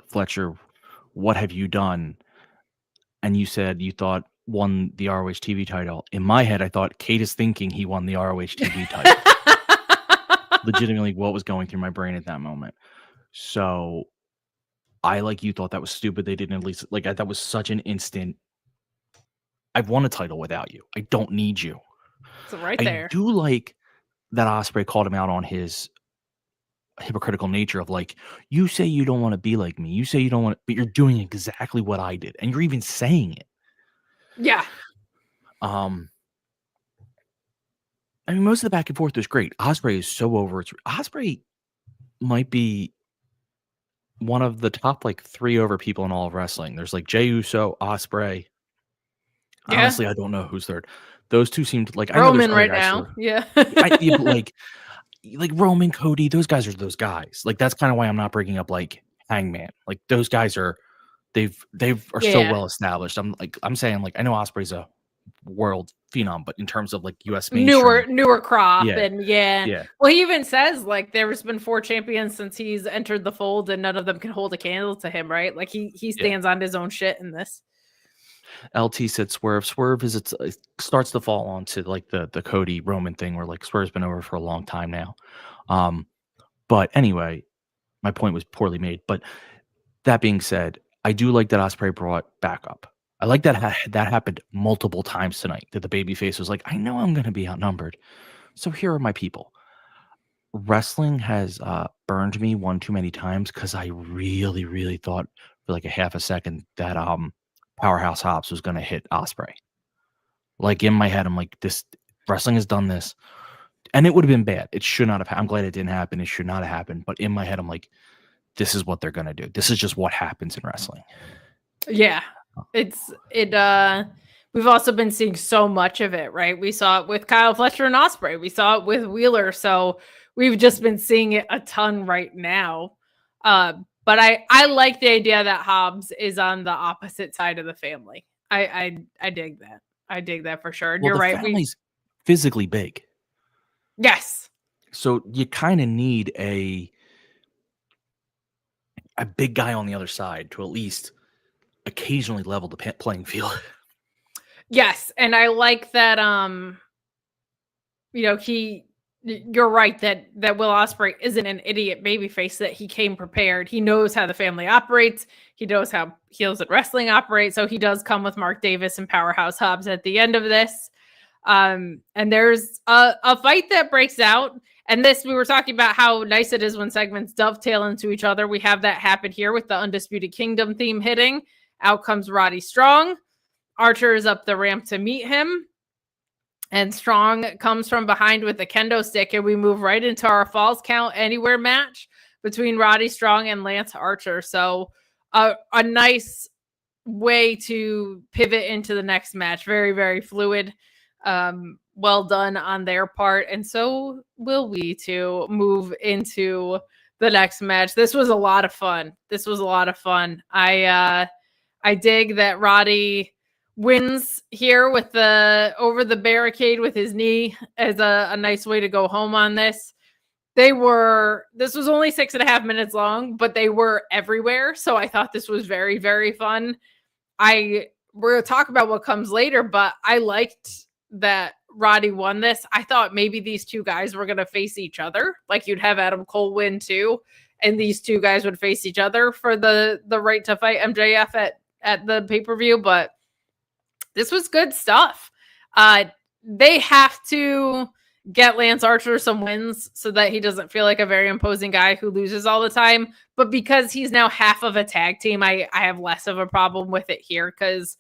Fletcher, what have you done? And you said you thought won the ROH TV title. In my head, I thought Kate is thinking he won the ROH TV title. Legitimately, what was going through my brain at that moment. So I, like you, thought that was stupid. They didn't at least, like, that was such an instant. I've won a title without you. I don't need you. So right I there. do like that Ospreay called him out on his hypocritical nature of, like, you say you don't want to be like me. You say you don't want, but you're doing exactly what I did, and you're even saying it. Yeah. I mean, most of the back and forth was great. Ospreay is so over. Ospreay might be one of the top, like, 3 over people in all of wrestling. There's, like, Jey Uso, Ospreay. Yeah. Honestly, I don't know who's third. Those two seemed like Roman right now. Yeah. like Roman, Cody, those guys are those guys. Like, that's kind of why I'm not bringing up, like, Hangman. Like, those guys are so well established. I'm saying, like, I know Ospreay's a world phenom, but in terms of, like, US mainstream, newer crop. Yeah. And yeah. Well, he even says, like, there's been 4 champions since he's entered the fold, and none of them can hold a candle to him, right? Like, he stands on his own shit in this. LT said Swerve. Swerve it starts to fall onto, like, the Cody Roman thing, where, like, Swerve's been over for a long time now. But anyway, my point was poorly made. But that being said, I do like that Ospreay brought backup. I like that that happened multiple times tonight. That the babyface was like, I know I'm going to be outnumbered, so here are my people. Wrestling has burned me one too many times, because I really, really thought for like a half a second that Powerhouse Hobbs was going to hit Ospreay. Like, in my head, I'm like, this wrestling has done this, and it would have been bad. It should not have. I'm glad it didn't happen. It should not have happened. But in my head, I'm like, this is what they're going to do. This is just what happens in wrestling. Yeah, we've also been seeing so much of it, right? We saw it with Kyle Fletcher and Ospreay. We saw it with Wheeler. So we've just been seeing it a ton right now. But I like the idea that Hobbs is on the opposite side of the family. I dig that. I dig that for sure. Well, you're right. Family's physically big. Yes. So you kind of need a big guy on the other side to at least occasionally level the playing field. Yes, and I like that. You're right that Will Ospreay isn't an idiot babyface. That he came prepared. He knows how the family operates. He knows how heels and wrestling operate. So he does come with Mark Davis and Powerhouse Hobbs at the end of this. And there's a fight that breaks out. And this, we were talking about how nice it is when segments dovetail into each other. We have that happen here with the Undisputed Kingdom theme hitting. Out comes Roddy Strong. Archer is up the ramp to meet him. And Strong comes from behind with the kendo stick, and we move right into our Falls Count Anywhere match between Roddy Strong and Lance Archer. So a nice way to pivot into the next match. Very, very fluid. Well done on their part. And so will we to move into the next match. This was a lot of fun. I dig that Roddy wins here with the over the barricade with his knee as a nice way to go home on this. This was only 6.5 minutes long, but they were everywhere. So I thought this was very, very fun. We're going to talk about what comes later, but I liked that Roddy won this. I thought maybe these two guys were going to face each other. Like you'd have Adam Cole win too, and these two guys would face each other for the right to fight MJF at the pay-per-view. But this was good stuff. They have to get Lance Archer some wins so that he doesn't feel like a very imposing guy who loses all the time. But because he's now half of a tag team, I have less of a problem with it here because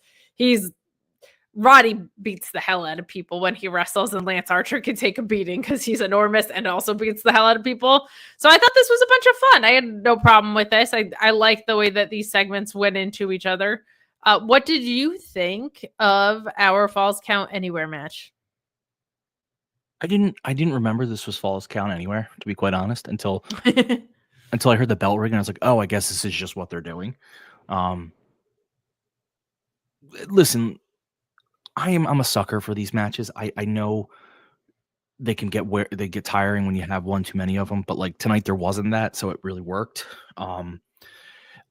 Roddy beats the hell out of people when he wrestles, and Lance Archer can take a beating because he's enormous and also beats the hell out of people. So I thought this was a bunch of fun. I had no problem with this. I like the way that these segments went into each other. What did you think of our Falls Count Anywhere match? I didn't remember this was Falls Count Anywhere, to be quite honest, until I heard the bell ring and I was like, oh, I guess this is just what they're doing. Listen, I'm a sucker for these matches. I know they can get tiring when you have one too many of them, but like tonight there wasn't that, so it really worked.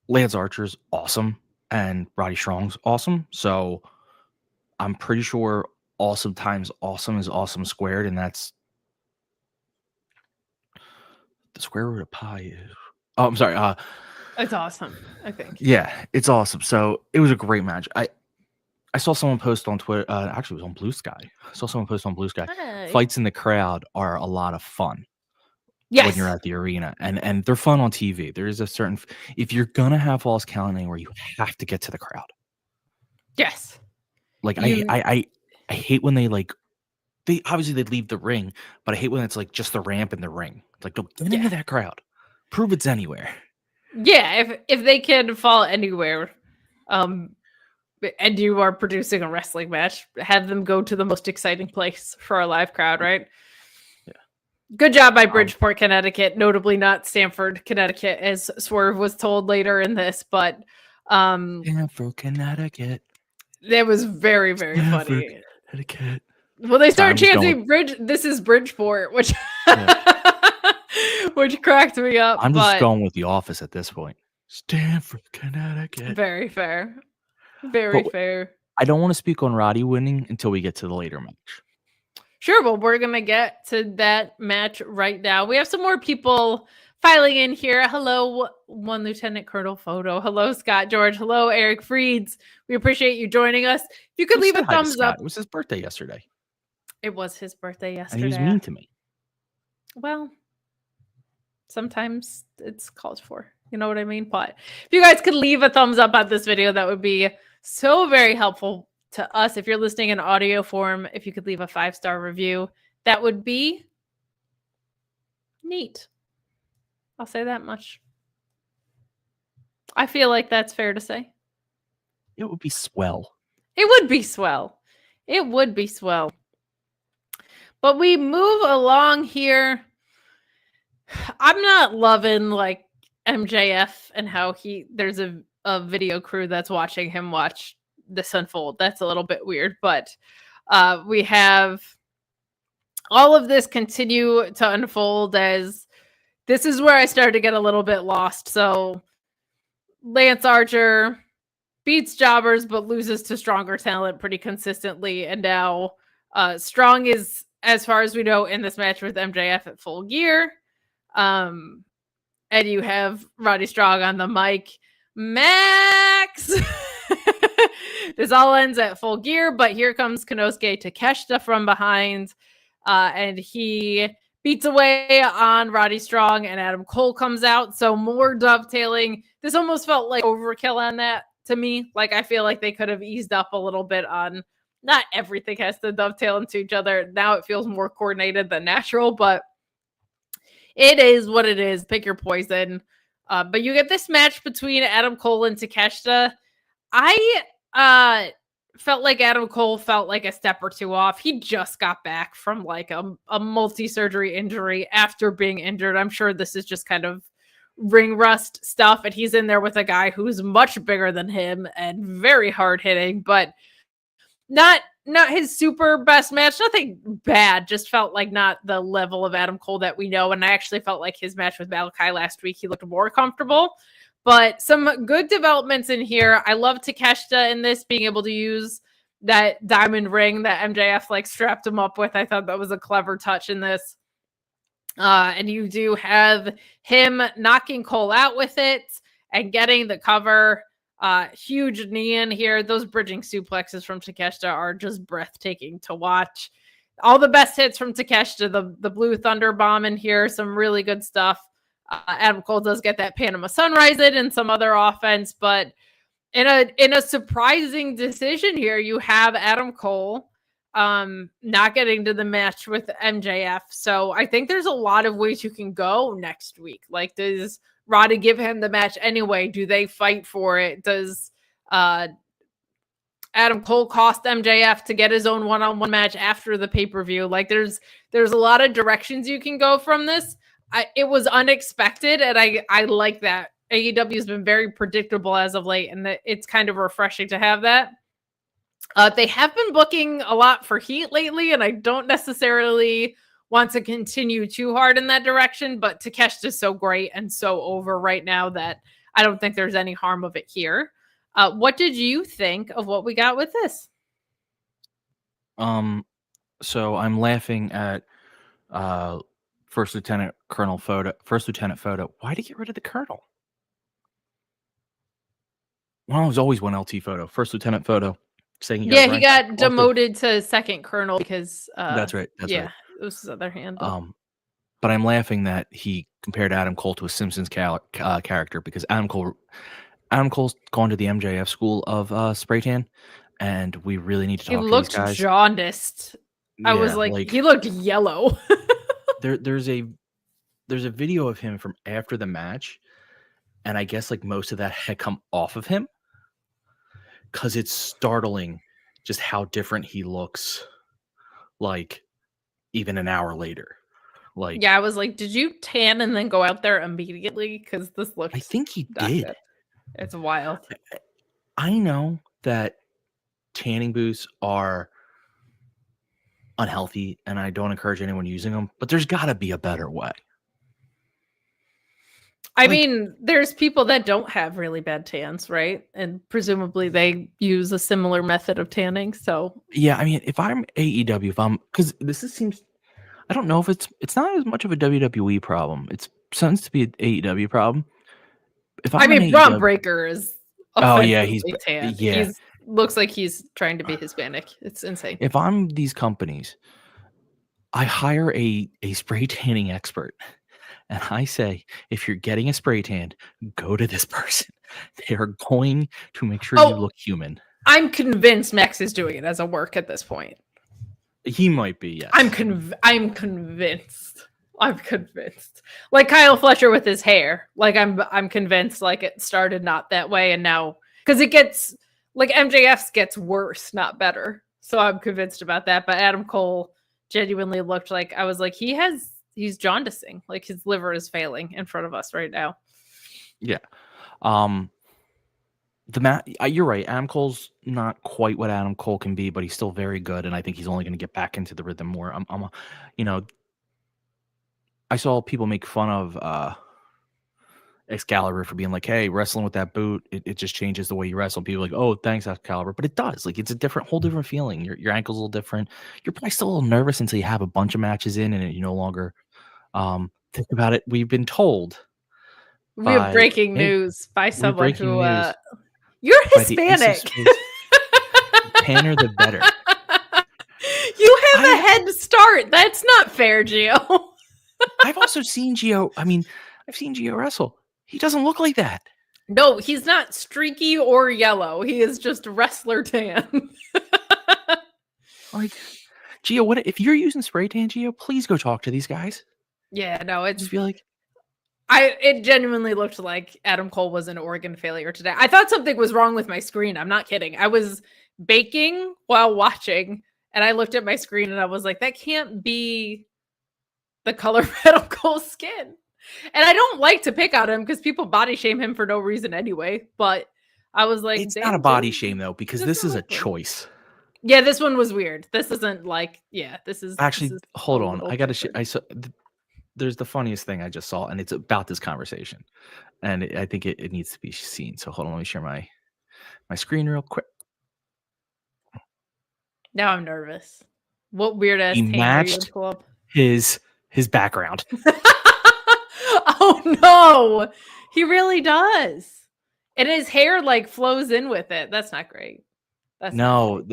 Lance Archer's awesome and Roddy Strong's awesome, so I'm pretty sure awesome times awesome is awesome squared, and that's the square root of pi is. Oh, I'm sorry. It's awesome, I think. Yeah, it's awesome. So it was a great match. I saw someone post on Twitter. Actually, it was on Blue Sky. I saw someone post on Blue Sky. Hey. Fights in the crowd are a lot of fun. Yes. When you're at the arena, and they're fun on TV. There is a certain, if you're gonna have Falls Count Anywhere, you have to get to the crowd. Yes. Like I hate when they obviously they leave the ring, but I hate when it's like just the ramp and the ring. It's like, go get into that crowd. Prove it's anywhere. Yeah, if they can fall anywhere, and you are producing a wrestling match, have them go to the most exciting place for a live crowd, right? Yeah. Good job by Bridgeport, Connecticut. Notably not Stamford, Connecticut, as Swerve was told later in this, but Stamford, Connecticut. That was very, very Stamford, funny. Connecticut. Well, they start chanting this is Bridgeport, which which cracked me up. I'm just going with The Office at this point. Stamford, Connecticut. Very fair. Very fair. I don't want to speak on Roddy winning until we get to the later match. Sure, well, we're going to get to that match right now. We have some more people filing in here. Hello, one Lieutenant Colonel Photo. Hello, Scott George. Hello, Eric Freeds. We appreciate you joining us. If you could leave a thumbs up. It was his birthday yesterday. It was his birthday yesterday. And he was mean to me. Well, sometimes it's called for. You know what I mean? But if you guys could leave a thumbs up on this video, that would be so very helpful to us. If you're listening in audio form, if you could leave a 5-star review, that would be neat. I'll say that much. I feel like that's fair to say. It would be swell. It would be swell. It would be swell. But we move along here. I'm not loving like MJF and how there's a video crew that's watching him watch this unfold. That's a little bit weird, but we have all of this continue to unfold as this is where I started to get a little bit lost. So Lance Archer beats jobbers but loses to stronger talent pretty consistently, and now Strong is, as far as we know, in this match with MJF at Full Gear. And you have Roddy Strong on the mic. Max! This all ends at Full Gear, but here comes Konosuke Takeshita from behind. And he beats away on Roddy Strong, and Adam Cole comes out. So more dovetailing. This almost felt like overkill on that to me. Like, I feel like they could have eased up a little bit on not everything has to dovetail into each other. Now it feels more coordinated than natural, but it is what it is. Pick your poison. But you get this match between Adam Cole and Takeshita. I felt like Adam Cole felt like a step or two off. He just got back from like a multi-surgery injury after being injured. I'm sure this is just kind of ring rust stuff, and he's in there with a guy who's much bigger than him and very hard hitting, but not his super best match. Nothing bad, just felt like not the level of Adam Cole that we know. And I actually felt like his match with Malachi last week, he looked more comfortable. But some good developments in here. I love Takeshita in this, being able to use that diamond ring that MJF like strapped him up with. I thought that was a clever touch in this. And you do have him knocking Cole out with it and getting the cover. Huge knee in here. Those bridging suplexes from Takeshita are just breathtaking to watch. All the best hits from Takeshita. The Blue Thunder Bomb in here. Some really good stuff. Adam Cole does get that Panama Sunrise in and some other offense, but in a surprising decision here, you have Adam Cole not getting to the match with MJF. So I think there's a lot of ways you can go next week. Like, does Roddy give him the match anyway? Do they fight for it? Does Adam Cole cost MJF to get his own one-on-one match after the pay-per-view? Like, there's a lot of directions you can go from this. It was unexpected, and I like that. AEW has been very predictable as of late, and it's kind of refreshing to have that. They have been booking a lot for Heat lately, and I don't necessarily want to continue too hard in that direction, but Takeshita's so great and so over right now that I don't think there's any harm of it here. What did you think of what we got with this? So I'm laughing at First Lieutenant photo. Why did he get rid of the Colonel? Well, it was always one LT photo. First Lieutenant photo. Saying he got demoted to second Colonel because that's right. That's right. It was his other handle. But I'm laughing that he compared Adam Cole to a Simpsons character, because Adam Cole's gone to the MJF school of spray tan, and we really need to talk to these guys. He looked jaundiced. I was like, he looked yellow. There's a video of him from after the match, and I guess like most of that had come off of him, because it's startling just how different he looks, like even an hour later. Like, yeah, I was like, did you tan and then go out there immediately? Because this looks, I think he did. Good. It's wild. I know that tanning booths are unhealthy, and I don't encourage anyone using them, but there's got to be a better way. I mean, there's people that don't have really bad tans, right? And presumably they use a similar method of tanning. So yeah, I mean, if I'm AEW, because seems, I don't know if it's not as much of a WWE problem. It seems to be an AEW problem. Braun Breaker is. He's tan. Yeah. Looks like he's trying to be Hispanic. It's insane. If I'm these companies, I hire a spray tanning expert. And I say, if you're getting a spray tan, go to this person. They are going to make sure you look human. I'm convinced Max is doing it as a work at this point. He might be, yes. I'm convinced. Like Kyle Fletcher with his hair. Like I'm convinced like it started not that way, and now because it gets like MJF's gets worse, not better. So I'm convinced about that. But Adam Cole genuinely looked like, I was like, he's jaundicing, like his liver is failing in front of us right now. Yeah. You're right. Adam Cole's not quite what Adam Cole can be, but he's still very good, and I think he's only going to get back into the rhythm more. I saw people make fun of Excalibur for being like, hey, wrestling with that boot, it just changes the way you wrestle. People are like, oh, thanks, Excalibur. But it does. Like, it's a whole different feeling. Your ankle's a little different. You're probably still a little nervous until you have a bunch of matches in and you no longer think about it. We've been told. We have breaking news by someone who you're Hispanic. Tanner the better. You have a head start. That's not fair, Gio. I've also seen Gio. I've seen Gio wrestle. He doesn't look like that. No, he's not streaky or yellow. He is just wrestler tan. Like, Gio, what if you're using spray tan, Gio? Please go talk to these guys. Yeah, no, it's Just feel like it genuinely looked like Adam Cole was an organ failure today. I thought something was wrong with my screen. I'm not kidding. I was baking while watching, and I looked at my screen and I was like, that can't be the color of Adam Cole's skin. And I don't like to pick on him because people body shame him for no reason anyway. But I was like, it's not a body shame though, because this is a choice. Yeah, this one was weird. This isn't like, this is Actually, this is hold on. I gotta. I saw. There's the funniest thing I just saw, and it's about this conversation, and I think it needs to be seen. So hold on, let me share my screen real quick. Now I'm nervous. What weird ass He thing are you matched gonna pull up? his background. Oh no, he really does, and his hair like flows in with it. That's not great. That's No,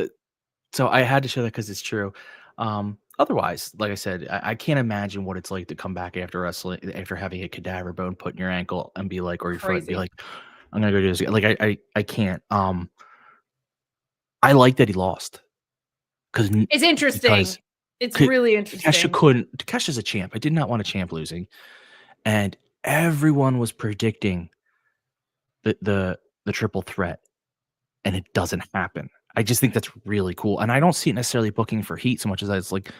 so I had to show that because it's true. Otherwise, like I said, I can't imagine what it's like to come back after wrestling, after having a cadaver bone put in your ankle and be like, or your foot, and be Crazy. like, I'm gonna go do this. Like I can't. I like that he lost because It's interesting. It's really interesting. Takesha's a champ. I did not want a champ losing, and everyone was predicting the triple threat, and it doesn't happen. I just think that's really cool, and I don't see it necessarily booking for heat so much as it's like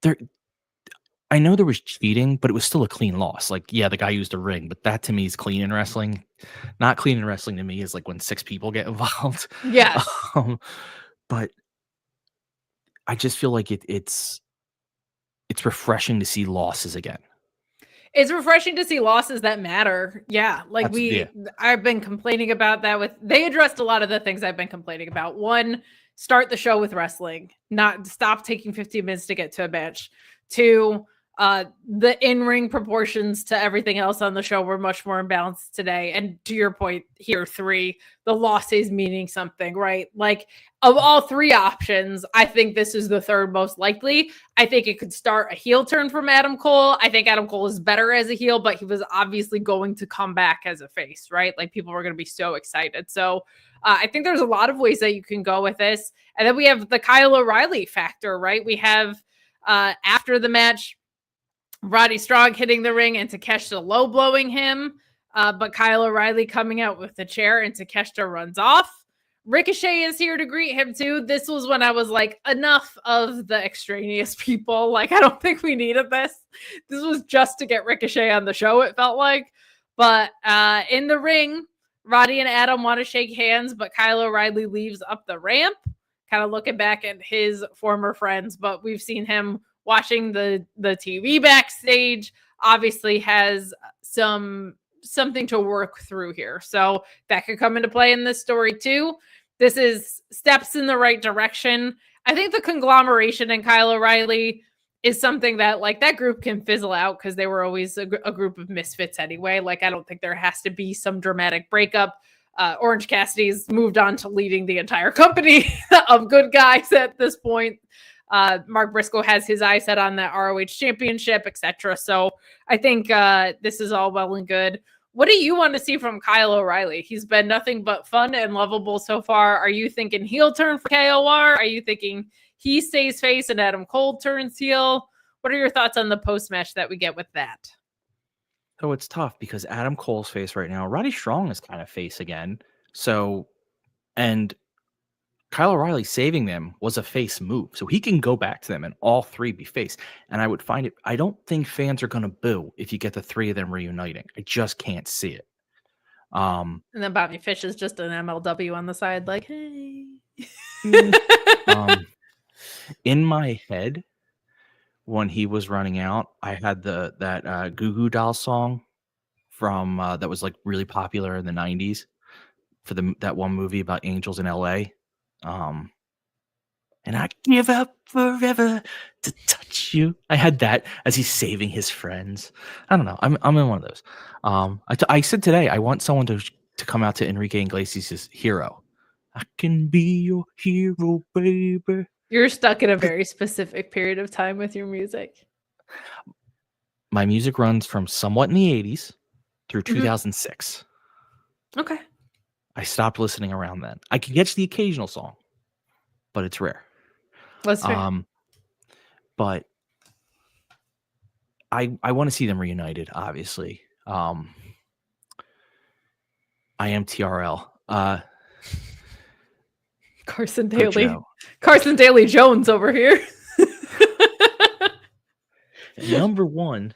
there. I know there was cheating, but it was still a clean loss. Like, yeah, the guy used a ring, but that to me is clean in wrestling. Not clean in wrestling to me is like when 6 people get involved. Yes. But I just feel like it's refreshing to see losses again. It's refreshing to see losses that matter. Yeah. Like Yeah. I've been complaining about that they addressed a lot of the things I've been complaining about. One, start the show with wrestling, not stop taking 15 minutes to get to a match. Two, the in-ring proportions to everything else on the show were much more imbalanced today. And to your point here, 3, the loss is meaning something, right? Like of all 3 options, I think this is the third most likely. I think it could start a heel turn from Adam Cole. I think Adam Cole is better as a heel, but he was obviously going to come back as a face, right? Like people were going to be so excited. So I think there's a lot of ways that you can go with this. And then we have the Kyle O'Reilly factor, right? We have after the match, Roddy Strong hitting the ring and Takeshita low blowing him, but Kyle O'Reilly coming out with the chair and Takeshita runs off. Ricochet is here to greet him too. This was when I was like, enough of the extraneous people. Like, I don't think we needed this. This was just to get Ricochet on the show, it felt like. But in the ring, Roddy and Adam want to shake hands, but Kyle O'Reilly leaves up the ramp, kind of looking back at his former friends. But we've seen him watching the TV backstage, obviously has something to work through here. So that could come into play in this story too. This is steps in the right direction. I think the conglomeration in Kyle O'Reilly is something that like that group can fizzle out because they were always a group of misfits anyway. Like I don't think there has to be some dramatic breakup. Orange Cassidy's moved on to leading the entire company of good guys at this point. Mark Briscoe has his eye set on that ROH championship, etc. So I think this is all well and good. What do you want to see from Kyle O'Reilly? He's been nothing but fun and lovable so far. Are you thinking heel turn for KOR? Are you thinking he stays face and Adam Cole turns heel? What are your thoughts on the post-match that we get with that? So it's tough because Adam Cole's face right now, Roddy Strong is kind of face again. So, and Kyle O'Reilly saving them was a face move. So he can go back to them and all 3 be face. And I would find it, I don't think fans are going to boo if you get the 3 of them reuniting. I just can't see it. And then Bobby Fish is just an MLW on the side, like, hey. In my head, when he was running out, I had that Goo Goo Dolls song from that was like really popular in the 90s for that one movie about angels in LA. And I give up forever to touch you. I had that as he's saving his friends. I don't know. I'm in one of those. I said today I want someone to come out to Enrique Iglesias' Hero. I can be your hero, baby. You're stuck in a very specific period of time with your music. My music runs from somewhat in the 80s through 2006. Okay. I stopped listening around then. I could get to the occasional song. but it's rare. That's fair. But I want to see them reunited, obviously. I am TRL. Carson Good Daly. Joe. Carson Daly Jones over here. Number one.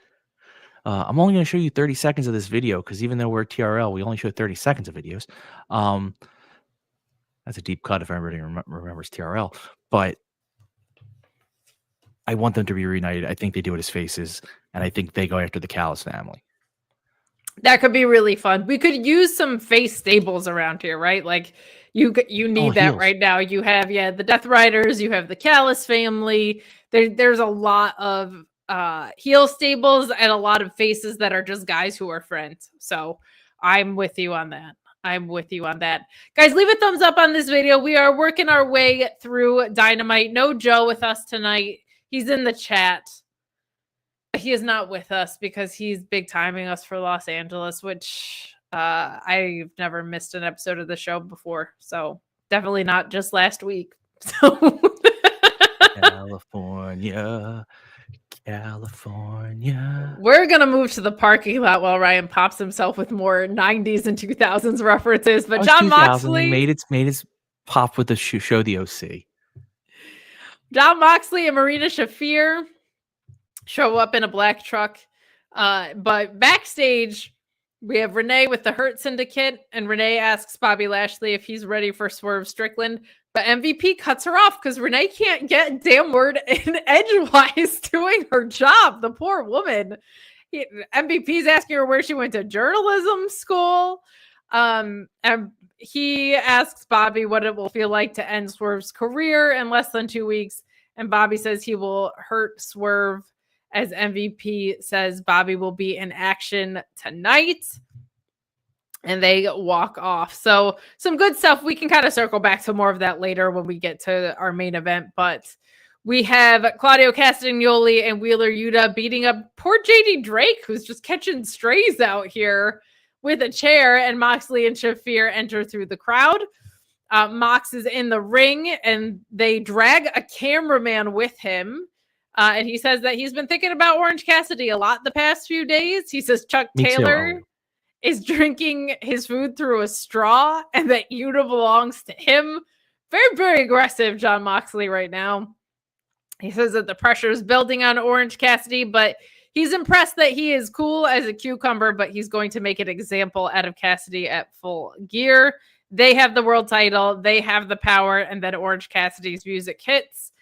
I'm only going to show you 30 seconds of this video because even though we're TRL, we only show 30 seconds of videos. That's a deep cut if everybody remembers TRL. But I want them to be reunited. I think they do it as faces, and I think they go after the Callis family. That could be really fun. We could use some face stables around here, right? Like you need that heels. right now. You have the Death Riders, you have the Callis family. There's a lot of heel stables and a lot of faces that are just guys who are friends. So I'm with you on that. Guys, leave a thumbs up on this video. We are working our way through Dynamite. No Joe with us tonight. He's in the chat. He is not with us because he's big timing us for Los Angeles, which I've never missed an episode of the show before. So definitely not just last week. So California. We're going to move to the parking lot while Ryan pops himself with more 90s and 2000s references. But John Moxley made its pop with the show the OC. John Moxley and Marina Shafir show up in a black truck. But backstage, we have Renee with the Hurt Syndicate, and Renee asks Bobby Lashley if he's ready for Swerve Strickland. But MVP cuts her off because Renee can't get damn word in edgewise doing her job. The poor woman. MVP's asking her where she went to journalism school. And he asks Bobby what it will feel like to end Swerve's career in less than 2 weeks. And Bobby says he will hurt Swerve, as MVP says Bobby will be in action tonight. And they walk off. So some good stuff. We can kind of circle back to more of that later when we get to our main event. But we have Claudio Castagnoli and Wheeler Yuta beating up poor JD Drake, who's just catching strays out here with a chair. And Moxley and Shafir enter through the crowd. Mox is in the ring and they drag a cameraman with him. And he says that he's been thinking about Orange Cassidy a lot the past few days. He says Chuck Taylor is drinking his food through a straw and that Yuta belongs to him. Very, very aggressive, John Moxley, right now. He says that the pressure is building on Orange Cassidy, but he's impressed that he is cool as a cucumber, but he's going to make an example out of Cassidy at Full Gear. They have the world title. They have the power, and then Orange Cassidy's music hits.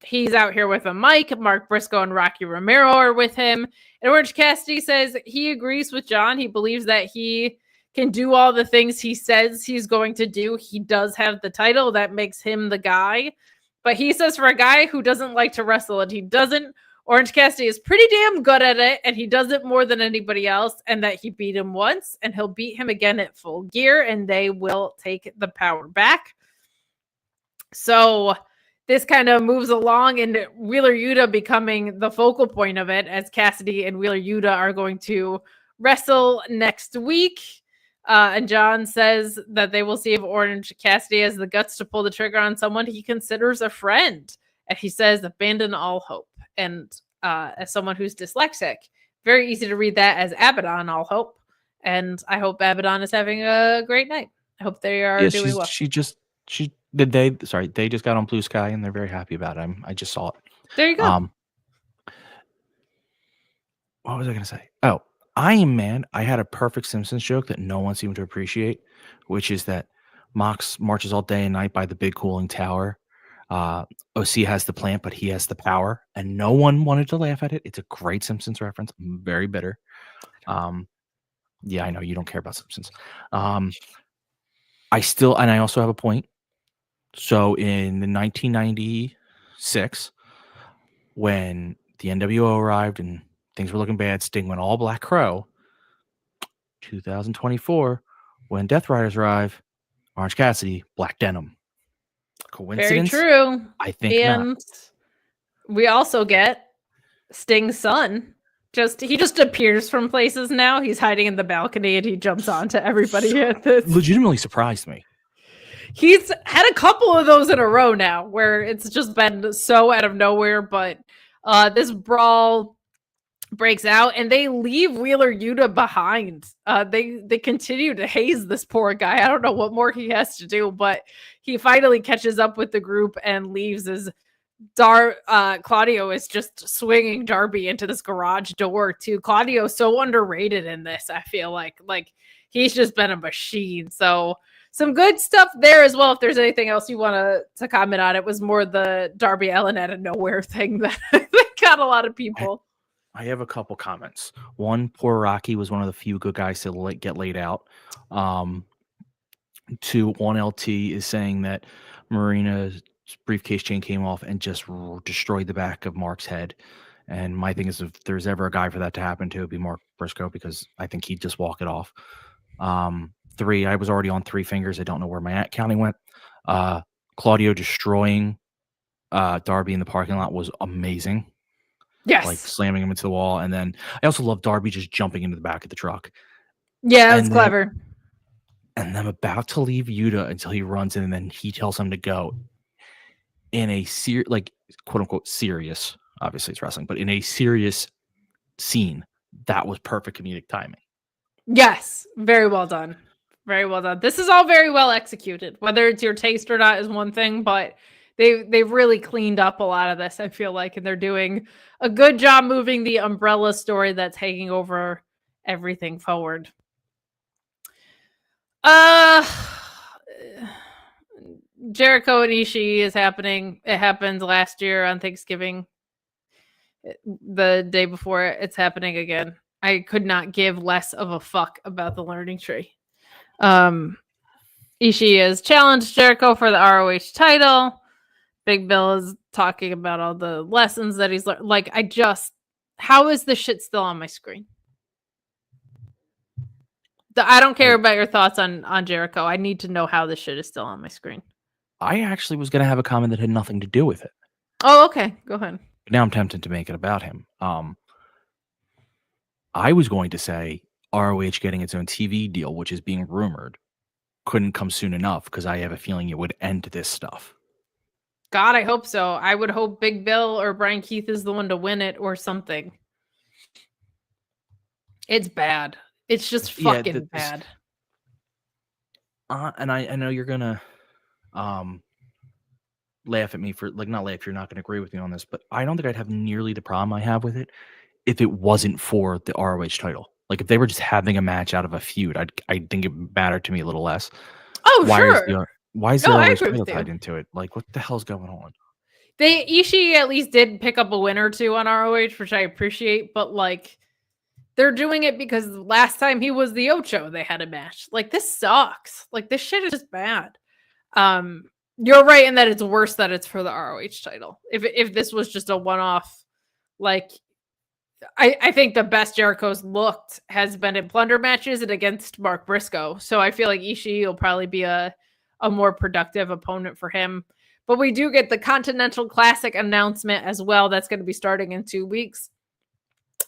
He's out here with a mic. Mark Briscoe and Rocky Romero are with him. And Orange Cassidy says he agrees with John. He believes that he can do all the things he says he's going to do. He does have the title. That makes him the guy. But he says for a guy who doesn't like to wrestle, and he doesn't, Orange Cassidy is pretty damn good at it, and he does it more than anybody else, and that he beat him once, and he'll beat him again at Full Gear, and they will take the power back. So this kind of moves along, and Wheeler Yuta becoming the focal point of it, as Cassidy and Wheeler Yuta are going to wrestle next week. And John says that they will see if Orange Cassidy has the guts to pull the trigger on someone he considers a friend. And he says, abandon all hope. And as someone who's dyslexic, very easy to read that as Abaddon all hope. And I hope Abaddon is having a great night. I hope they are doing well. They just got on Blue Sky and they're very happy about it. I just saw it. There you go. What was I going to say? Oh, Iron Man. I had a perfect Simpsons joke that no one seemed to appreciate, which is that Mox marches all day and night by the big cooling tower. OC has the plant, but he has the power, and no one wanted to laugh at it. It's a great Simpsons reference. I'm very bitter. Yeah, I know you don't care about Simpsons. I also have a point. So in the 1996, when the NWO arrived and things were looking bad, Sting went all Black Crow. 2024, when Death Riders arrive, Orange Cassidy, Black Denim. Coincidence? Very true. I think and not. We also get Sting's son. He just appears from places now. He's hiding in the balcony and he jumps onto everybody at this. Legitimately surprised me. he's had a couple of those in a row now where it's just been so out of nowhere. But this brawl breaks out and they leave Wheeler Yuta behind. They continue to haze this poor guy. I don't know what more he has to do, but he finally catches up with the group and leaves as Claudio is just swinging Darby into this garage door too. Claudio's so underrated in this. I feel like he's just been a machine. So some good stuff there as well. If there's anything else you want to comment on, it was more the Darby Allin out of nowhere thing that got a lot of people. I have a couple comments. One, poor Rocky was one of the few good guys to get laid out. Two, 1LT is saying that Marina's briefcase chain came off and just destroyed the back of Mark's head. And my thing is, if there's ever a guy for that to happen to, it'd be Mark Briscoe, because I think he'd just walk it off. Three, I was already on three fingers. I don't know where my counting went. Claudio destroying Darby in the parking lot was amazing. Yes. Like slamming him into the wall. And then I also love Darby just jumping into the back of the truck. Yeah, that's clever. And I'm about to leave Yuta until he runs in, and then he tells him to go in a quote unquote serious, obviously it's wrestling, but in a serious scene. That was perfect comedic timing. Yes. Very well done. Very well done. This is all very well executed. Whether it's your taste or not is one thing, but they've really cleaned up a lot of this, I feel like, and they're doing a good job moving the umbrella story that's hanging over everything forward. Jericho and Ishii is happening. It happened last year on Thanksgiving. The day before it's happening again. I could not give less of a fuck about the learning tree. Ishii has challenged Jericho for the ROH title. Big Bill is talking about all the lessons that he's learned. Like, how is this shit still on my screen? I don't care about your thoughts on Jericho. I need to know how this shit is still on my screen. I actually was going to have a comment that had nothing to do with it. Oh, okay. Go ahead. Now I'm tempted to make it about him. I was going to say ROH getting its own TV deal, which is being rumored, couldn't come soon enough, because I have a feeling it would end this stuff. God, I hope so. I would hope Big Bill or Brian Keith is the one to win it or something. It's bad. It's just fucking bad. And I know you're gonna laugh at me for not laugh. You're not gonna agree with me on this, but I don't think I'd have nearly the problem I have with it if it wasn't for the ROH title. Like, if they were just having a match out of a feud, I think it mattered to me a little less. Oh, sure. Why is the ROH title tied into it? Like, what the hell's going on? Ishii at least did pick up a win or two on ROH, which I appreciate, but like, they're doing it because last time he was the Ocho, they had a match. Like, this sucks. Like, this shit is just bad. You're right in that it's worse that it's for the ROH title. If this was just a one-off, like, I think the best Jericho's looked has been in plunder matches and against Mark Briscoe. So I feel like Ishii will probably be a more productive opponent for him. But we do get the Continental Classic announcement as well. That's going to be starting in 2 weeks.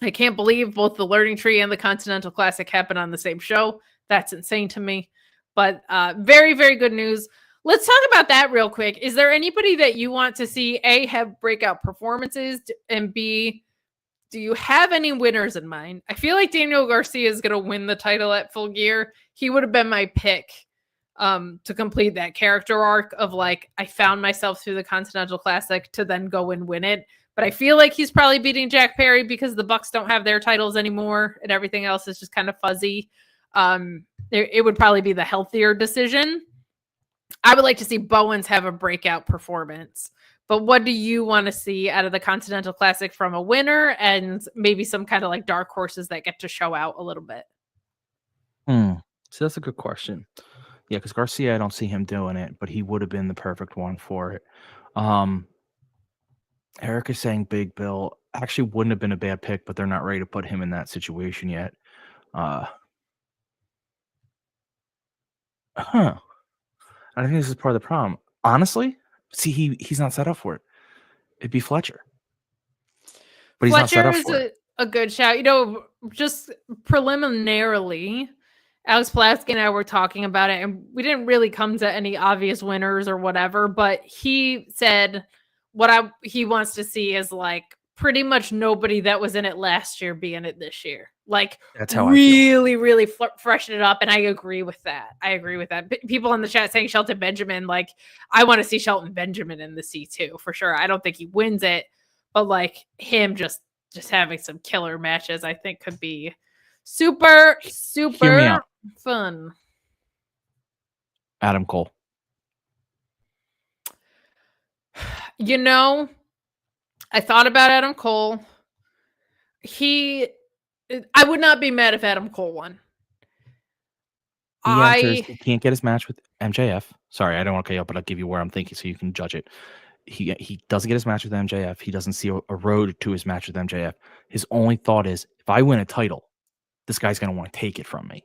I can't believe both the Learning Tree and the Continental Classic happen on the same show. That's insane to me. But very, very good news. Let's talk about that real quick. Is there anybody that you want to see, A, have breakout performances, and B, do you have any winners in mind? I feel like Daniel Garcia is going to win the title at Full Gear. He would have been my pick to complete that character arc of, like, I found myself through the Continental Classic to then go and win it. But I feel like he's probably beating Jack Perry because the Bucks don't have their titles anymore and everything else is just kind of fuzzy. It would probably be the healthier decision. I would like to see Bowens have a breakout performance. But what do you want to see out of the Continental Classic from a winner and maybe some kind of like dark horses that get to show out a little bit? So that's a good question. Yeah, because Garcia, I don't see him doing it, but he would have been the perfect one for it. Eric is saying Big Bill actually wouldn't have been a bad pick, but they're not ready to put him in that situation yet. I think this is part of the problem. Honestly, see, he's not set up for it. It'd be Fletcher. But he's not set up for it. A good shout. You know, just preliminarily, Alex Pulaski and I were talking about it, and we didn't really come to any obvious winners or whatever, but he said he wants to see is like pretty much nobody that was in it last year be in it this year. Like That's how really freshen it up. And I agree with that. People in the chat saying Shelton Benjamin, like I want to see Shelton Benjamin in the C2 for sure. I don't think he wins it, but like him just having some killer matches, I think could be super fun. Adam Cole. You know, I thought about Adam Cole. I would not be mad if Adam Cole won. He can't get his match with MJF. Sorry, I don't want to cut you up, but I'll give you where I'm thinking so you can judge it. He doesn't get his match with MJF. He doesn't see a road to his match with MJF. His only thought is, if I win a title, this guy's going to want to take it from me.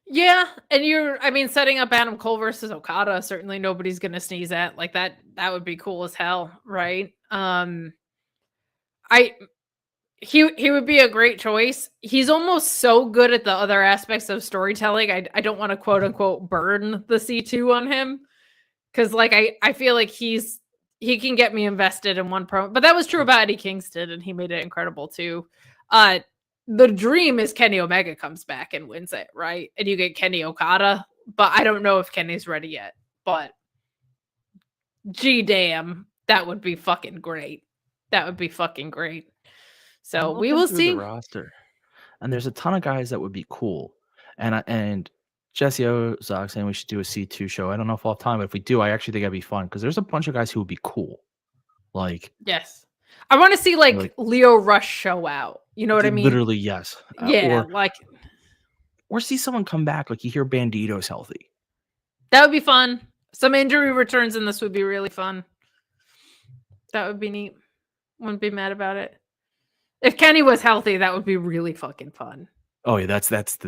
Yeah, and setting up Adam Cole versus Okada, certainly nobody's going to sneeze at. Like that would be cool as hell, right? He would be a great choice. He's almost so good at the other aspects of storytelling. I don't want to quote unquote burn the C2 on him. Cause like I feel like he can get me invested in one promo. But that was true about Eddie Kingston, and he made it incredible too. The dream is Kenny Omega comes back and wins it, right? And you get Kenny Okada, but I don't know if Kenny's ready yet. But gee damn, that would be fucking great. So we will see. The roster, and there's a ton of guys that would be cool. And Jesse Ozak saying we should do a C2 show. I don't know if I'll have time, but if we do, I actually think that'd be fun because there's a bunch of guys who would be cool. Like, yes, I want to see like Leo Rush show out. You know what I mean? Literally, yes. Yeah, or see someone come back. Like you hear Bandito's healthy. That would be fun. Some injury returns in this would be really fun. That would be neat. Wouldn't be mad about it. If Kenny was healthy, that would be really fucking fun. Oh yeah, that's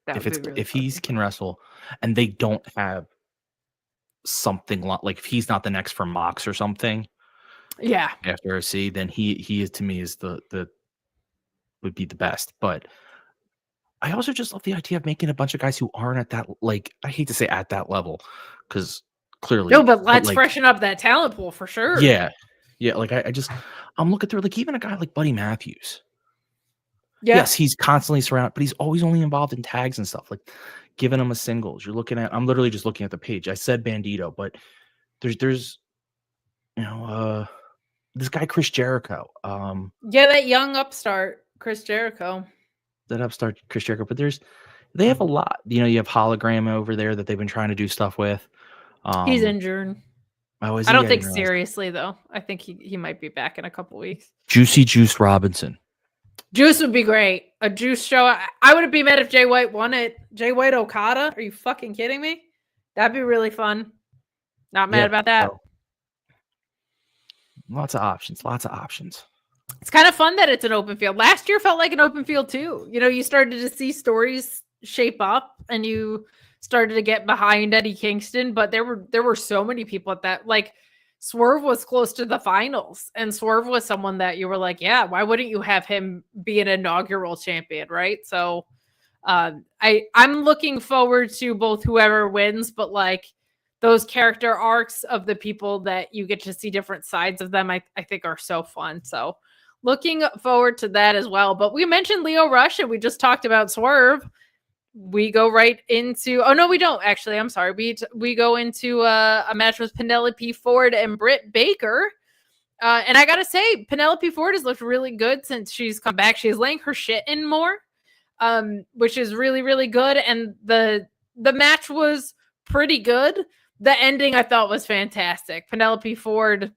if he can wrestle, and they don't have something like if he's not the next for Mox or something. Yeah. After OC, then he is to me is the would be the best. But I also just love the idea of making a bunch of guys who aren't at that, like, I hate to say at that level, because clearly no, but let's freshen up that talent pool for sure. Yeah. Like I'm looking through like even a guy like Buddy Matthews. Yeah. Yes, he's constantly surrounded, but he's always only involved in tags and stuff, like giving him a singles. I'm literally just looking at the page. I said Bandito, but there's this guy Chris Jericho. That young upstart Chris Jericho. But they have a lot. You have Hologram over there that they've been trying to do stuff with. He's injured. Oh, is I he? don't think seriously though. I think he might be back in a couple weeks. Juicy Juice Robinson. Juice would be great. A Juice show. I wouldn't be mad if Jay White won it. Jay White Okada? Are you fucking kidding me? That'd be really fun. Not mad about that. So, lots of options. It's kind of fun that it's an open field. Last year felt like an open field too. You started to see stories shape up, and you started to get behind Eddie Kingston, but there were so many people at that. Like Swerve was close to the finals, and Swerve was someone that you were like, yeah, why wouldn't you have him be an inaugural champion, right? So I'm looking forward to both whoever wins, but like those character arcs of the people that you get to see different sides of them, I think are so fun. So looking forward to that as well. But we mentioned Leo Rush and we just talked about Swerve. We go right into, oh no, we don't actually. I'm sorry. We go into a match with Penelope Ford and Britt Baker. And I got to say, Penelope Ford has looked really good since she's come back. She's laying her shit in more, which is really, really good. And the match was pretty good. The ending I thought was fantastic. Penelope Ford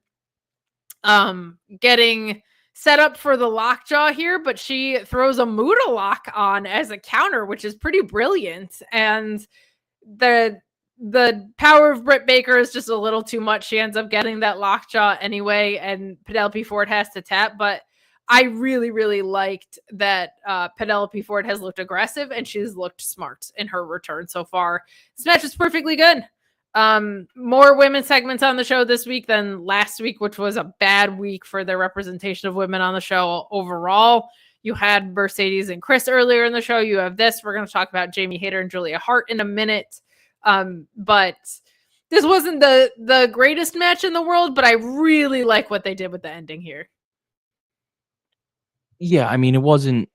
getting set up for the lockjaw here, but she throws a Muda lock on as a counter, which is pretty brilliant. And the power of Britt Baker is just a little too much. She ends up getting that lockjaw anyway, and Penelope Ford has to tap. But I really, really liked that Penelope Ford has looked aggressive and she's looked smart in her return so far. This match is perfectly good. More women segments on the show this week than last week, which was a bad week for the representation of women on the show overall. You had Mercedes and Chris earlier in the show. You have this. We're going to talk about Jamie Hayter and Julia Hart in a minute. But this wasn't the greatest match in the world, but I really like what they did with the ending here. Yeah, I mean, it wasn't.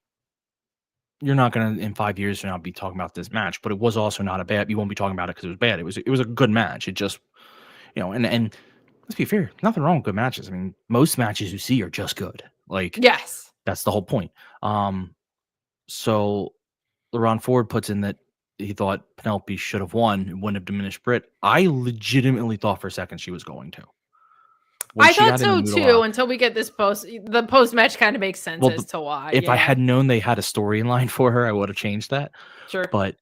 You're not going to in 5 years from now be talking about this match, but it was also not a bad. You won't be talking about it because it was bad. It was a good match. It just, and let's be fair, nothing wrong with good matches. I mean, most matches you see are just good. Like, yes, that's the whole point. So LeRon Ford puts in that he thought Penelope should have won and wouldn't have diminished Britt. I legitimately thought for a second she was going to. I thought so too, until we get this post. The post match kind of makes sense as to why. If I had known they had a storyline for her, I would have changed that. Sure. But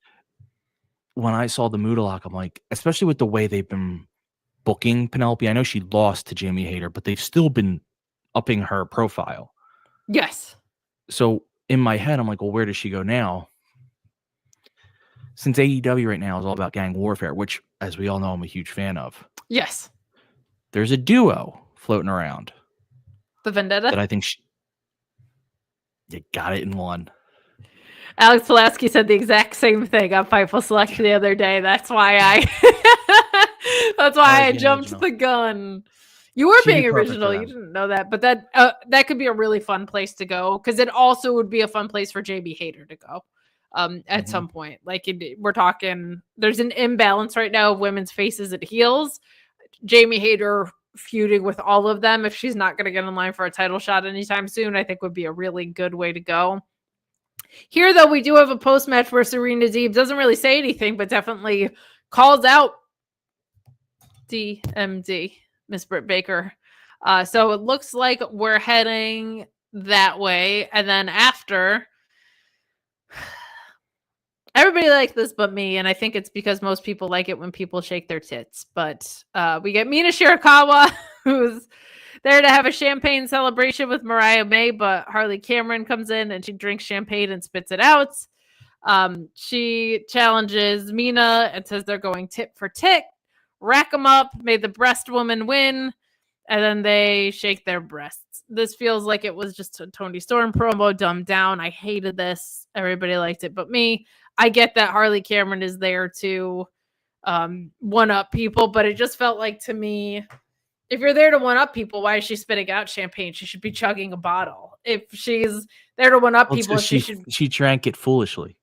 when I saw the Moodalock, I'm like, especially with the way they've been booking Penelope, I know she lost to Jamie Hayter, but they've still been upping her profile. Yes. So in my head, I'm like, well, where does she go now? Since AEW right now is all about gang warfare, which, as we all know, I'm a huge fan of. Yes. There's a duo floating around. The Vendetta? That I think you got it in one. Alex Pulaski said the exact same thing on Fightful Select the other day. That's why I jumped original. The gun. You were being original. You didn't know that, but that could be a really fun place to go, because it also would be a fun place for Jamie Hayter to go at some point. Like, we're talking, there's an imbalance right now of women's faces and heels. Jamie Hayter feuding with all of them, if she's not going to get in line for a title shot anytime soon, I think would be a really good way to go. Here, though, we do have a post-match where Serena Deeb doesn't really say anything, but definitely calls out DMD, Miss Britt Baker. So it looks like we're heading that way. And then after, everybody likes this but me, and I think it's because most people like it when people shake their tits. But we get Mina Shirakawa, who's there to have a champagne celebration with Mariah May, but Harley Cameron comes in and she drinks champagne and spits it out. She challenges Mina and says they're going tit for tit. Rack them up, made the breast woman win, and then they shake their breasts. This feels like it was just a Toni Storm promo, dumbed down. I hated this. Everybody liked it but me. I get that Harley Cameron is there to one-up people, but it just felt like, to me, if you're there to one-up people, why is she spitting out champagne? She should be chugging a bottle. If she's there to one-up people, she drank it foolishly.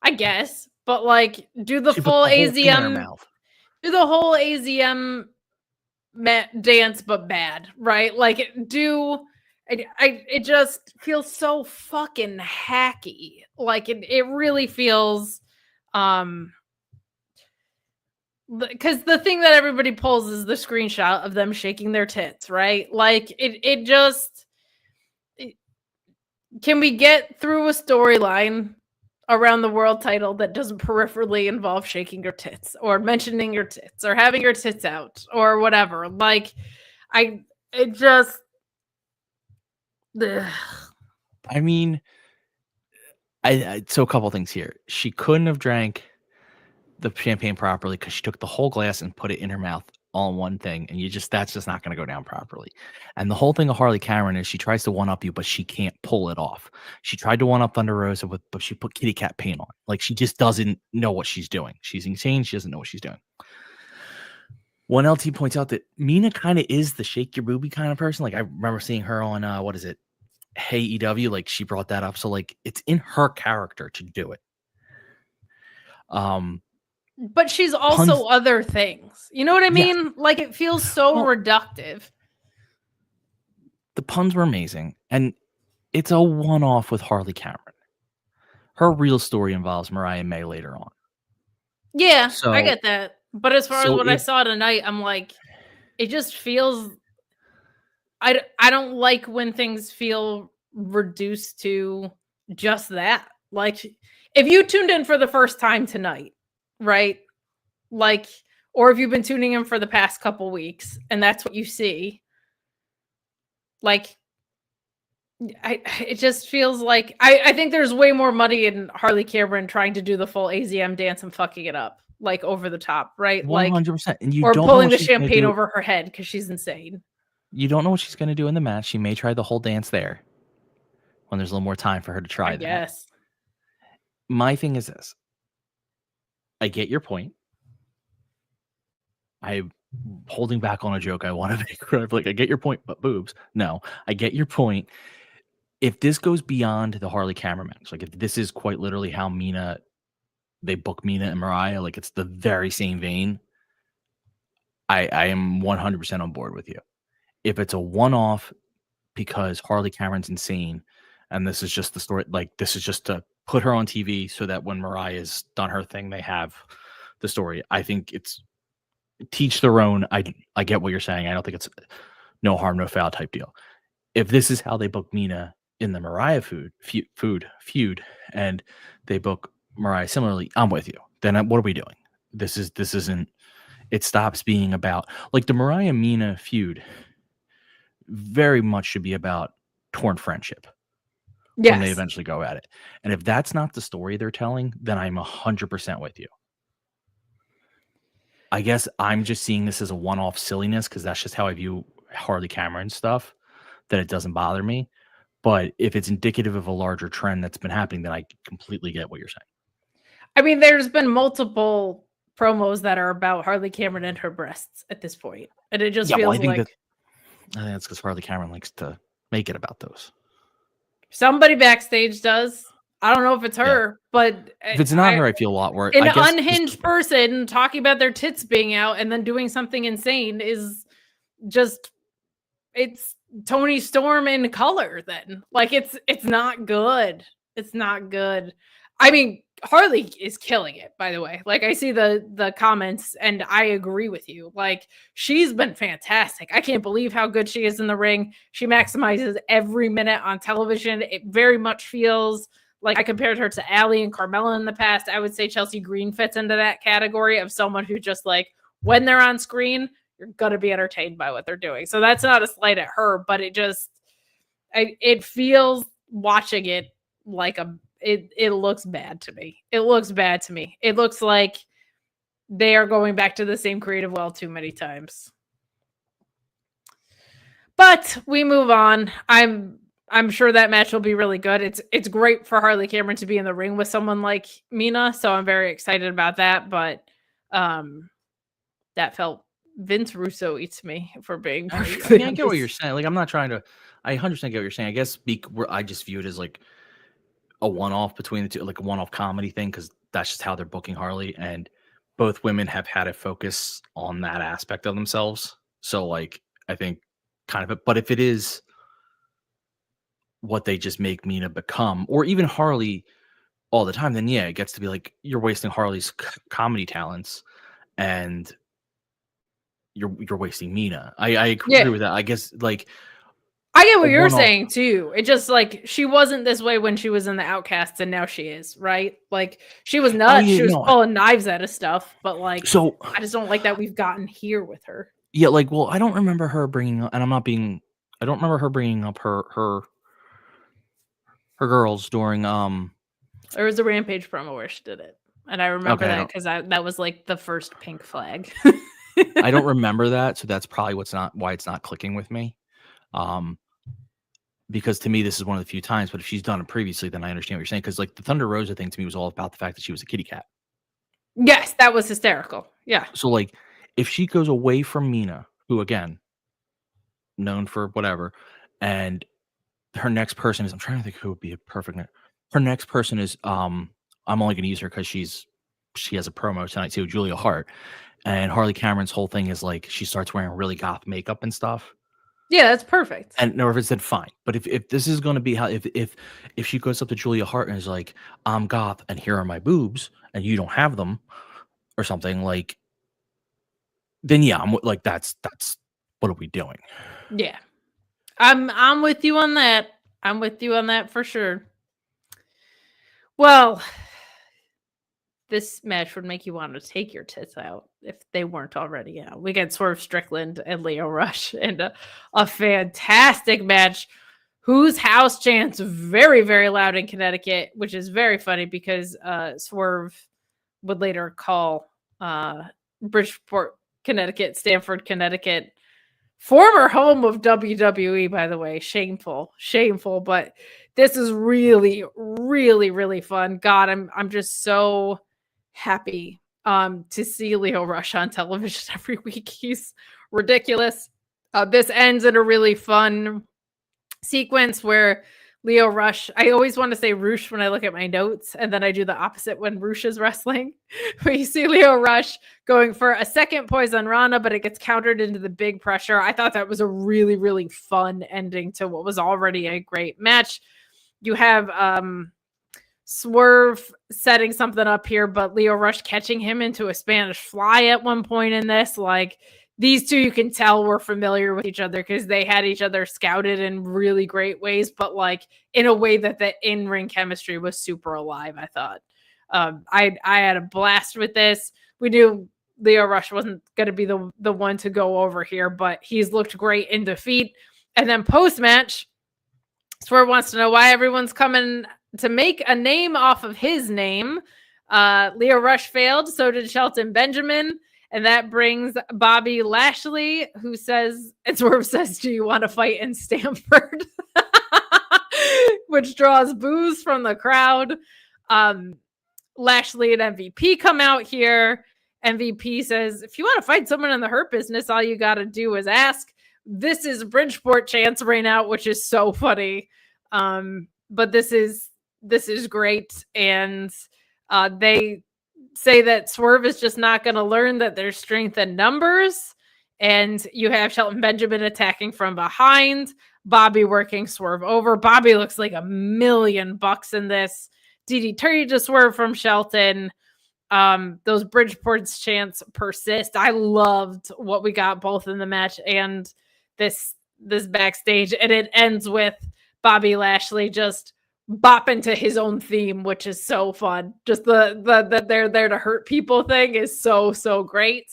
I guess, but like, do the full AZM, do the whole AZM dance, but bad, right? Like, it just feels so fucking hacky. Like, it really feels, because the thing that everybody pulls is the screenshot of them shaking their tits, right? Like, it just, can we get through a storyline around the world title that doesn't peripherally involve shaking your tits or mentioning your tits or having your tits out or whatever? Like, it just, ugh. I mean, so a couple things here. She couldn't have drank the champagne properly because she took the whole glass and put it in her mouth all in one thing, and that's just not going to go down properly. And the whole thing of Harley Cameron is she tries to one-up you, but she can't pull it off. She tried to one-up Thunder Rosa, but she put kitty cat paint on. Like, she just doesn't know what she's doing. She's insane. She doesn't know what she's doing. One LT points out that Mina kind of is the shake your booby kind of person. Like, I remember seeing her on Hey EW, like, she brought that up. So, like, it's in her character to do it. But she's also other things. You know what I mean? Yeah. Like, it feels so reductive. The puns were amazing. And it's a one-off with Harley Cameron. Her real story involves Mariah May later on. Yeah, so, I get that. But as far as what I saw tonight, I'm like, it just feels... I don't like when things feel reduced to just that. Like, if you tuned in for the first time tonight, right? Like, or if you've been tuning in for the past couple weeks and that's what you see, like, it just feels like I think there's way more money in Harley Cameron trying to do the full AZM dance and fucking it up, like, over the top, right? 100%. And or pulling the champagne over her head because she's insane. You don't know what she's going to do in the match. She may try the whole dance there. when there's a little more time for her to try that. Yes. My thing is this. I get your point. I'm holding back on a joke I want to make. Like, I get your point, but boobs. No, I get your point. If this goes beyond the Harley Cameron match, like if this is quite literally how they book Mina and Mariah, like it's the very same vein, I am 100% on board with you. If it's a one-off because Harley Cameron's insane and this is just the story, like this is just to put her on TV so that when Mariah's done her thing, they have the story. I think it's teach their own. I get what you're saying. I don't think it's no harm, no foul type deal. If this is how they book Mina in the Mariah feud and they book Mariah similarly, I'm with you. Then what are we doing? This isn't, it stops being about, like, the Mariah Mina feud very much should be about torn friendship. Yes. When they eventually go at it. And if that's not the story they're telling, then I'm 100% with you. I guess I'm just seeing this as a one-off silliness because that's just how I view Harley Cameron stuff, that it doesn't bother me. But if it's indicative of a larger trend that's been happening, then I completely get what you're saying. I mean, there's been multiple promos that are about Harley Cameron and her breasts at this point. And it just feels I think like... I think that's because Harley Cameron likes to make it about those. Somebody backstage does. I don't know if it's her, but if it's not her, I feel a lot worse. An unhinged person talking about their tits being out and then doing something insane is just, it's Tony Storm in color then. Like it's not good. It's not good. I mean, Harley is killing it, by the way. Like I see the comments and I agree with you. Like she's been fantastic. I can't believe how good she is in the ring. She maximizes every minute on television. It very much feels like I compared her to Allie and Carmella in the past. I would say Chelsea Green fits into that category of someone who just like when they're on screen, you're going to be entertained by what they're doing. So that's not a slight at her, but it feels watching it like it looks bad to me. It looks bad to me. It looks like they are going back to the same creative well too many times. But we move on. I'm sure that match will be really good. It's great for Harley Cameron to be in the ring with someone like Mina, so I'm very excited about that. But that felt Vince Russo eats me for being. I get what you're saying. Like I'm not trying to. I 100% get what you're saying. I guess I just view it as like a one-off between the two, like a one-off comedy thing, because that's just how they're booking Harley, and both women have had a focus on that aspect of themselves. So like I think kind of, but if it is what they just make Mina become, or even Harley all the time, then yeah, it gets to be like you're wasting Harley's comedy talents and you're wasting Mina. I agree with that. I guess like I get what you're saying too. It just like she wasn't this way when she was in the Outcasts, and now she is, right? Like she was nuts. She was pulling knives out of stuff, but like so I just don't like that we've gotten here with her. Yeah, like well, I don't remember her bringing up, and I don't remember her bringing up her girls during there was a Rampage promo where she did it, and I remember that because that was like the first pink flag. I don't remember that, so that's probably why it's not clicking with me. Because to me this is one of the few times, but if she's done it previously, then I understand what you're saying, because like the Thunder Rosa thing to me was all about the fact that she was a kitty cat. Yes, that was hysterical. Yeah. So like if she goes away from Mina, who again known for whatever, and her next person is, I'm trying to think who would be a perfect. Her next person is I'm only going to use her because she has a promo tonight too, Julia Hart, and Harley Cameron's whole thing is like she starts wearing really goth makeup and stuff. Yeah, that's perfect. And no, if it's then fine, but if this is going to be how if she goes up to Julia Hart and is like, I'm goth and here are my boobs and you don't have them or something, like then yeah, I'm like that's what are we doing? Yeah. I'm with you on that. I'm with you on that for sure. Well, this match would make you want to take your tits out if they weren't already out. We get Swerve Strickland and Leo Rush and a fantastic match whose house chants very, very loud in Connecticut, which is very funny because Swerve would later call Bridgeport, Connecticut, Stamford, Connecticut, former home of WWE, by the way. Shameful, but this is really, really, really fun. God, I'm just so happy to see Lio Rush on television every week. He's ridiculous. This ends in a really fun sequence where Lio Rush, I always want to say Roosh when I look at my notes, and then I do the opposite when Roosh is wrestling. But you see Lio Rush going for a second Poison Rana, but it gets countered into the big pressure. I thought that was a really, really fun ending to what was already a great match. You have Swerve setting something up here, but Lio Rush catching him into a Spanish fly at one point in this. Like, these two, you can tell were familiar with each other because they had each other scouted in really great ways, but like in a way that the in-ring chemistry was super alive, I thought. I had a blast with this. We knew Lio Rush wasn't going to be the one to go over here, but he's looked great in defeat. And then post-match, Swerve wants to know why everyone's coming to make a name off of his name. Lio Rush failed, so did Shelton Benjamin. And that brings Bobby Lashley, who says, and Swerve says, do you want to fight in Stamford? Which draws boos from the crowd. Lashley and MVP come out here. MVP says, if you want to fight someone in the Hurt Business, all you got to do is ask. This is Bridgeport chants right now, which is so funny. But this is great. And they say that Swerve is just not going to learn that there's strength in numbers. And you have Shelton Benjamin attacking from behind, Bobby working Swerve over. Bobby looks like $1 million in this. DDT to Swerve from Shelton. Those Bridgeport's chants persist. I loved what we got both in the match and this backstage. And it ends with Bobby Lashley just bopping to his own theme, which is so fun. Just the they're there to hurt people thing is so great.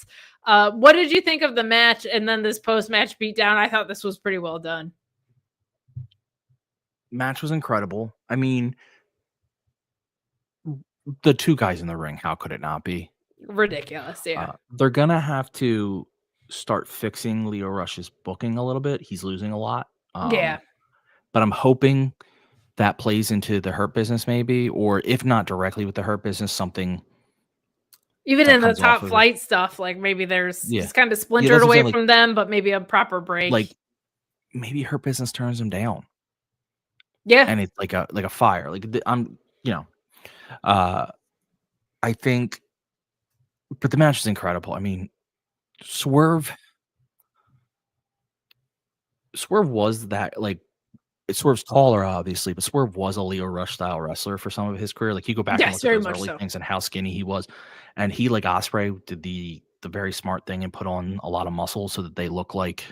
What did you think of the match and then this post-match beatdown? I thought this was pretty well done. Match was incredible. I mean, the two guys in the ring, how could it not be? Ridiculous, yeah. They're gonna have to start fixing Lio Rush's booking a little bit. He's losing a lot. Yeah. But I'm hoping that plays into the Hurt Business maybe, or if not directly with the Hurt Business, something even in the Top Flight stuff, like maybe there's it's kind of splintered away from them, but maybe a proper break. Like maybe Hurt Business turns them down. Yeah. And it's like a fire. Like I think, but the match is incredible. I mean, Swerve was that, like, Swerve's taller, obviously, but Swerve was a Lio Rush style wrestler for some of his career. Like, you go back and look at those early things and how skinny he was, and he, like Ospreay, did the very smart thing and put on a lot of muscle so that they look like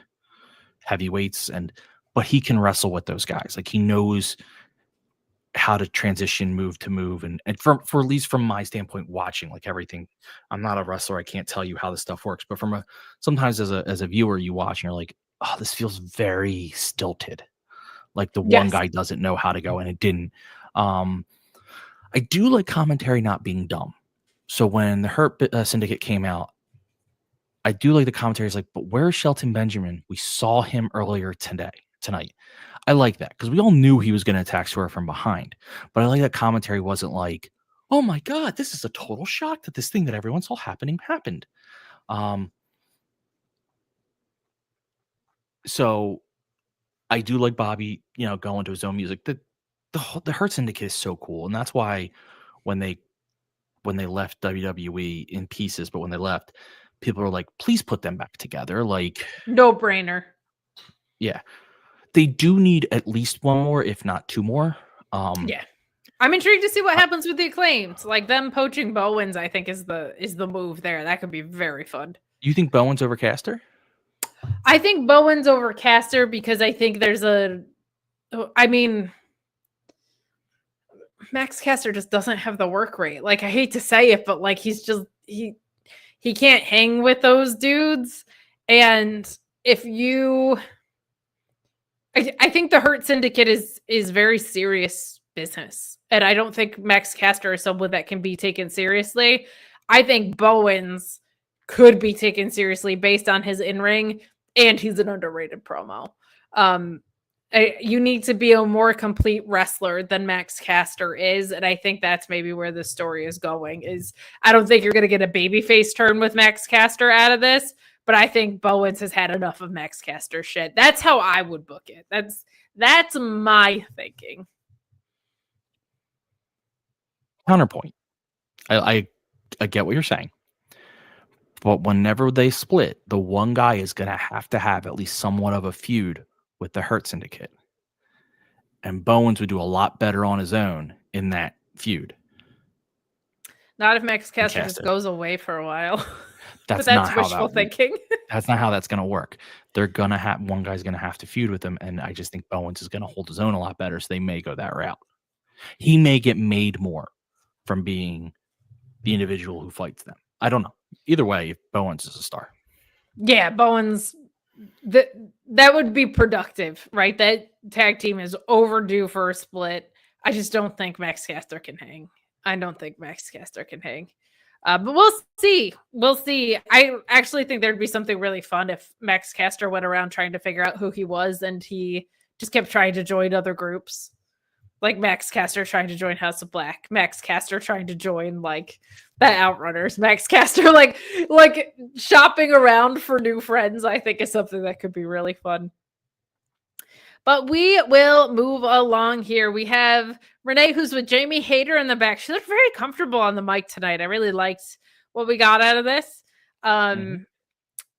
heavyweights. But he can wrestle with those guys. Like, he knows how to transition move to move, and for at least from my standpoint, watching like everything. I'm not a wrestler, I can't tell you how this stuff works, but sometimes as a viewer, you watch and you're like, oh, this feels very stilted. Like the one guy doesn't know how to go, and it didn't. I do like commentary not being dumb. So when the Hurt Syndicate came out, I do like the commentary is like, but where's Shelton Benjamin? We saw him earlier tonight. I like that because we all knew he was going to attack Swerve from behind. But I like that commentary wasn't like, oh my God, this is a total shock that this thing that everyone saw happened. So I do like Bobby, going to his own music. The Hurt Syndicate is so cool. And that's why when they left WWE in pieces, but when they left, people were like, please put them back together. Like, no brainer. Yeah. They do need at least one more, if not two more. Yeah. I'm intrigued to see what happens with the Acclaimed. Like, them poaching Bowens, I think is the move there. That could be very fun. You think Bowens over Caster? I think Bowens over Caster because I think there's Max Caster just doesn't have the work rate. Like, I hate to say it, but like he's just he can't hang with those dudes. And if you I think the Hurt Syndicate is very serious business. And I don't think Max Caster is someone that can be taken seriously. I think Bowens could be taken seriously based on his in-ring and he's an underrated promo. You need to be a more complete wrestler than Max Caster is, and I think that's maybe where the story is going. Is I don't think you're going to get a babyface turn with Max Caster out of this, but I think Bowens has had enough of Max Caster shit. That's how I would book it. That's my thinking. Counterpoint. I get what you're saying. But whenever they split, the one guy is going to have at least somewhat of a feud with the Hurt Syndicate. And Bowens would do a lot better on his own in that feud. Not if Max Caster just goes away for a while. That's but not that's how wishful that, thinking. That's not how that's going to work. They're going to have one guy's going to have to feud with him. And I just think Bowens is going to hold his own a lot better. So they may go that route. He may get made more from being the individual who fights them. I don't know. Either way, Bowens is a star. Yeah, Bowens, that would be productive, right? That tag team is overdue for a split. I just don't think Max Caster can hang. But we'll see. I actually think there'd be something really fun if Max Caster went around trying to figure out who he was and he just kept trying to join other groups. Like Max Caster trying to join House of Black, Max Caster trying to join like the Outrunners, Max Caster like shopping around for new friends, I think is something that could be really fun. But we will move along here. We have Renee, who's with Jamie Hayter in the back. She looked very comfortable on the mic tonight. I really liked what we got out of this.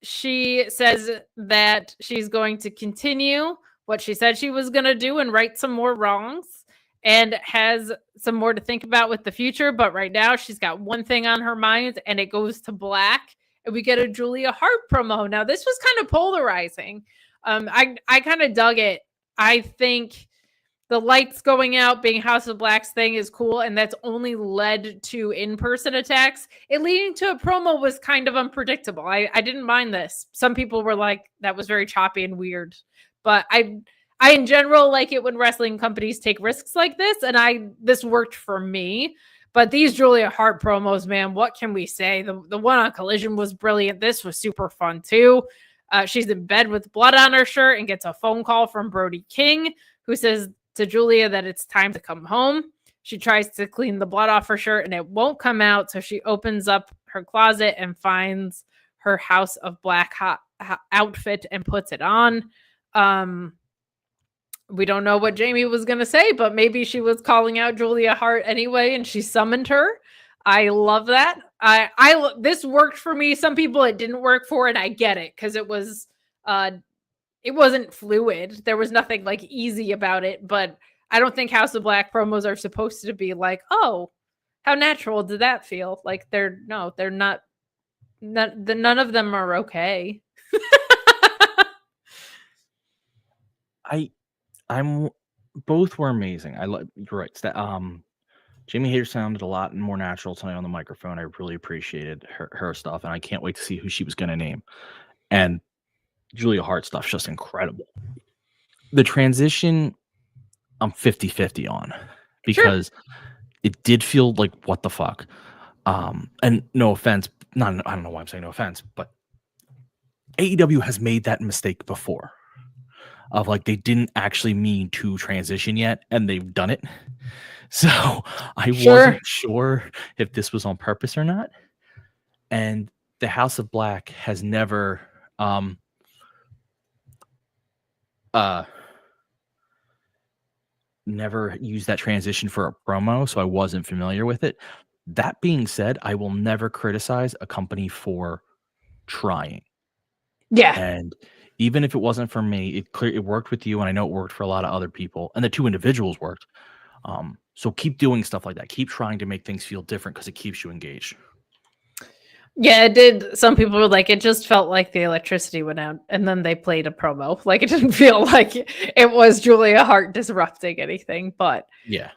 She says that she's going to continue what she said she was going to do and right some more wrongs, and has some more to think about with the future. But right now she's got one thing on her mind, and it goes to Black, and we get a Julia Hart promo. Now this was kind of polarizing. I kind of dug it. I think the lights going out being House of Black's thing is cool, and that's only led to in-person attacks. It leading to a promo was kind of unpredictable. I didn't mind this. Some people were like, that was very choppy and weird. But I in general like it when wrestling companies take risks like this, and this worked for me. But these Julia Hart promos, man, what can we say? The one on Collision was brilliant. This was super fun too. She's in bed with blood on her shirt and gets a phone call from Brody King, who says to Julia that it's time to come home. She tries to clean the blood off her shirt and it won't come out. So she opens up her closet and finds her House of Black outfit and puts it on. We don't know what Jamie was going to say, but maybe she was calling out Julia Hart anyway, and she summoned her. I love that. This worked for me. Some people it didn't work for, and I get it because it wasn't fluid. There was nothing like easy about it, but I don't think House of Black promos are supposed to be like, oh, how natural did that feel? Like they're not. None of them are okay. I'm both were amazing. You're right. Jamie Hayter sounded a lot more natural tonight on the microphone. I really appreciated her stuff, and I can't wait to see who she was going to name. And Julia Hart stuff's just incredible. The transition, I'm 50-50 on because it did feel like what the fuck. And no offense, I don't know why I'm saying no offense, but AEW has made that mistake before. Of like they didn't actually mean to transition yet, and they've done it. So I wasn't sure if this was on purpose or not. And the House of Black has never used that transition for a promo, so I wasn't familiar with it. That being said, I will never criticize a company for trying. Yeah. And even if it wasn't for me, it worked with you, and I know it worked for a lot of other people, and the two individuals worked. So keep doing stuff like that. Keep trying to make things feel different because it keeps you engaged. Yeah, it did. Some people were like, it just felt like the electricity went out, and then they played a promo. Like it didn't feel like it was Julia Hart disrupting anything. But yeah,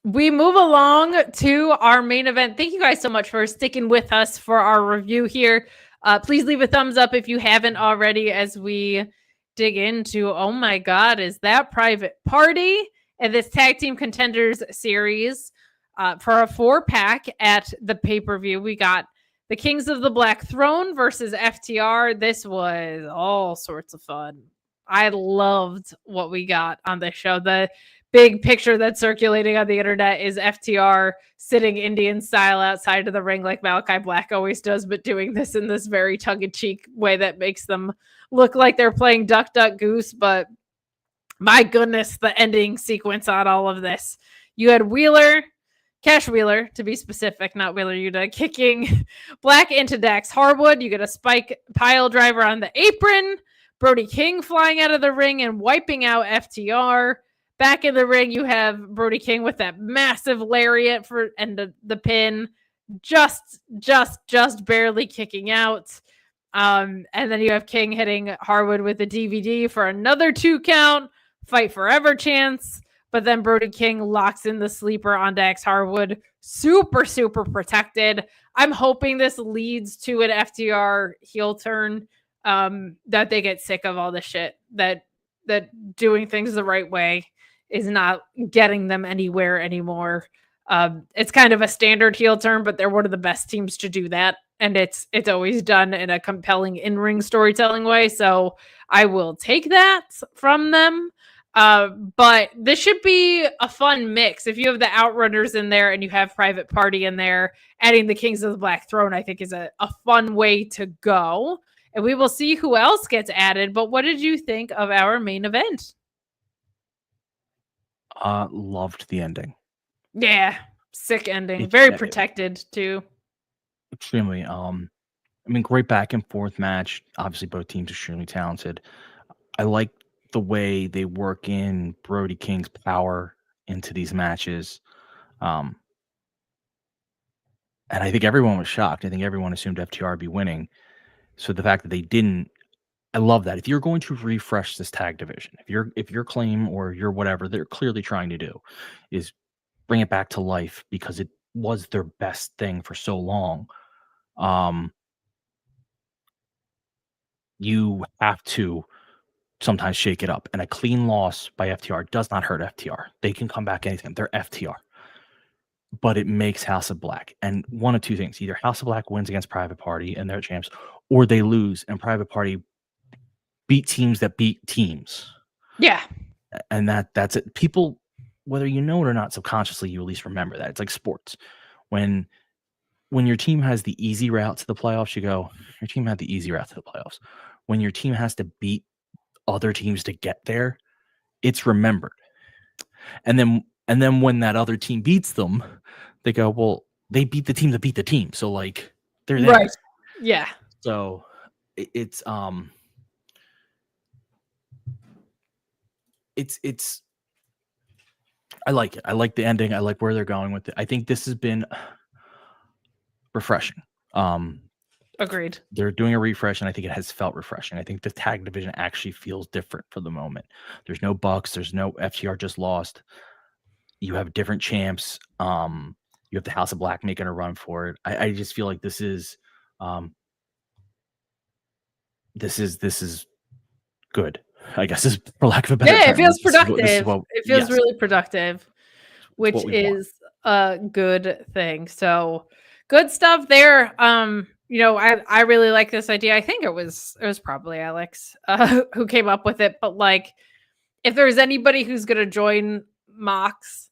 we move along to our main event. Thank you guys so much for sticking with us for our review here. Please leave a thumbs up if you haven't already as we dig into, oh my God, is that Private Party? And this Tag Team Contenders series for a 4-pack at the pay-per-view. We got The Kings of the Black Throne versus FTR. This was all sorts of fun. I loved what we got on this show. The big picture that's circulating on the internet is FTR sitting Indian style outside of the ring like Malachi Black always does, but doing this in this very tongue-in-cheek way that makes them look like they're playing Duck, Duck, Goose. But my goodness, the ending sequence on all of this. You had Cash Wheeler, to be specific, not Wheeler Yuta, kicking Black into Dax Harwood. You get a spike pile driver on the apron. Brody King flying out of the ring and wiping out FTR. Back in the ring, you have Brody King with that massive lariat and the pin, just barely kicking out. And then you have King hitting Harwood with the DVD for another 2 count, fight forever chance. But then Brody King locks in the sleeper on Dax Harwood. Super protected. I'm hoping this leads to an FTR heel turn, that they get sick of all the shit, that doing things the right way is not getting them anywhere anymore. It's kind of a standard heel turn, but they're one of the best teams to do that. And it's always done in a compelling in-ring storytelling way. So I will take that from them. But this should be a fun mix. If you have the Outrunners in there and you have Private Party in there, adding the Kings of the Black Throne, I think is a fun way to go. And we will see who else gets added. But what did you think of our main event? Loved the ending. Yeah, sick ending. Very protected too. Extremely. Great back and forth match. Obviously, both teams extremely talented. I like the way they work in Brody King's power into these matches. And I think everyone was shocked. I think everyone assumed FTR would be winning. So the fact that they didn't, I love that. If you're going to refresh this tag division, if your claim or your whatever they're clearly trying to do is bring it back to life because it was their best thing for so long, you have to sometimes shake it up. And a clean loss by FTR does not hurt FTR. They can come back anytime. They're FTR. But it makes House of Black. And one of two things. Either House of Black wins against Private Party and they're champs, or they lose and Private Party beat teams that beat teams. Yeah. And that's it. People, whether you know it or not, subconsciously, you at least remember that. It's like sports. When your team has the easy route to the playoffs, you go, your team had the easy route to the playoffs. When your team has to beat other teams to get there, it's remembered. And then when that other team beats them, they go, well, they beat the team that beat the team. So like they're there. Right. Yeah. So it's I like it. I like the ending. I like where they're going with it. I think this has been refreshing. Agreed. They're doing a refresh, and I think it has felt refreshing. I think the tag division actually feels different for the moment. There's no Bucks. There's no FTR just lost. You have different champs. You have the House of Black making a run for it. I just feel like this is good. I guess is for lack of a better term. Yeah, it feels productive. It feels yes. really productive, which is a good thing. So good stuff there. I really like this idea. I think it was probably Alex who came up with it. But like, if there's anybody who's gonna join Mox,